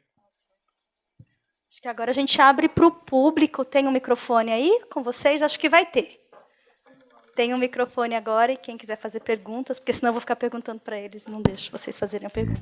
Acho que agora a gente abre para o público. Tem um microfone aí com vocês? Acho que vai ter. Tem um microfone agora, e quem quiser fazer perguntas, porque senão eu vou ficar perguntando para eles, não deixo vocês fazerem a pergunta.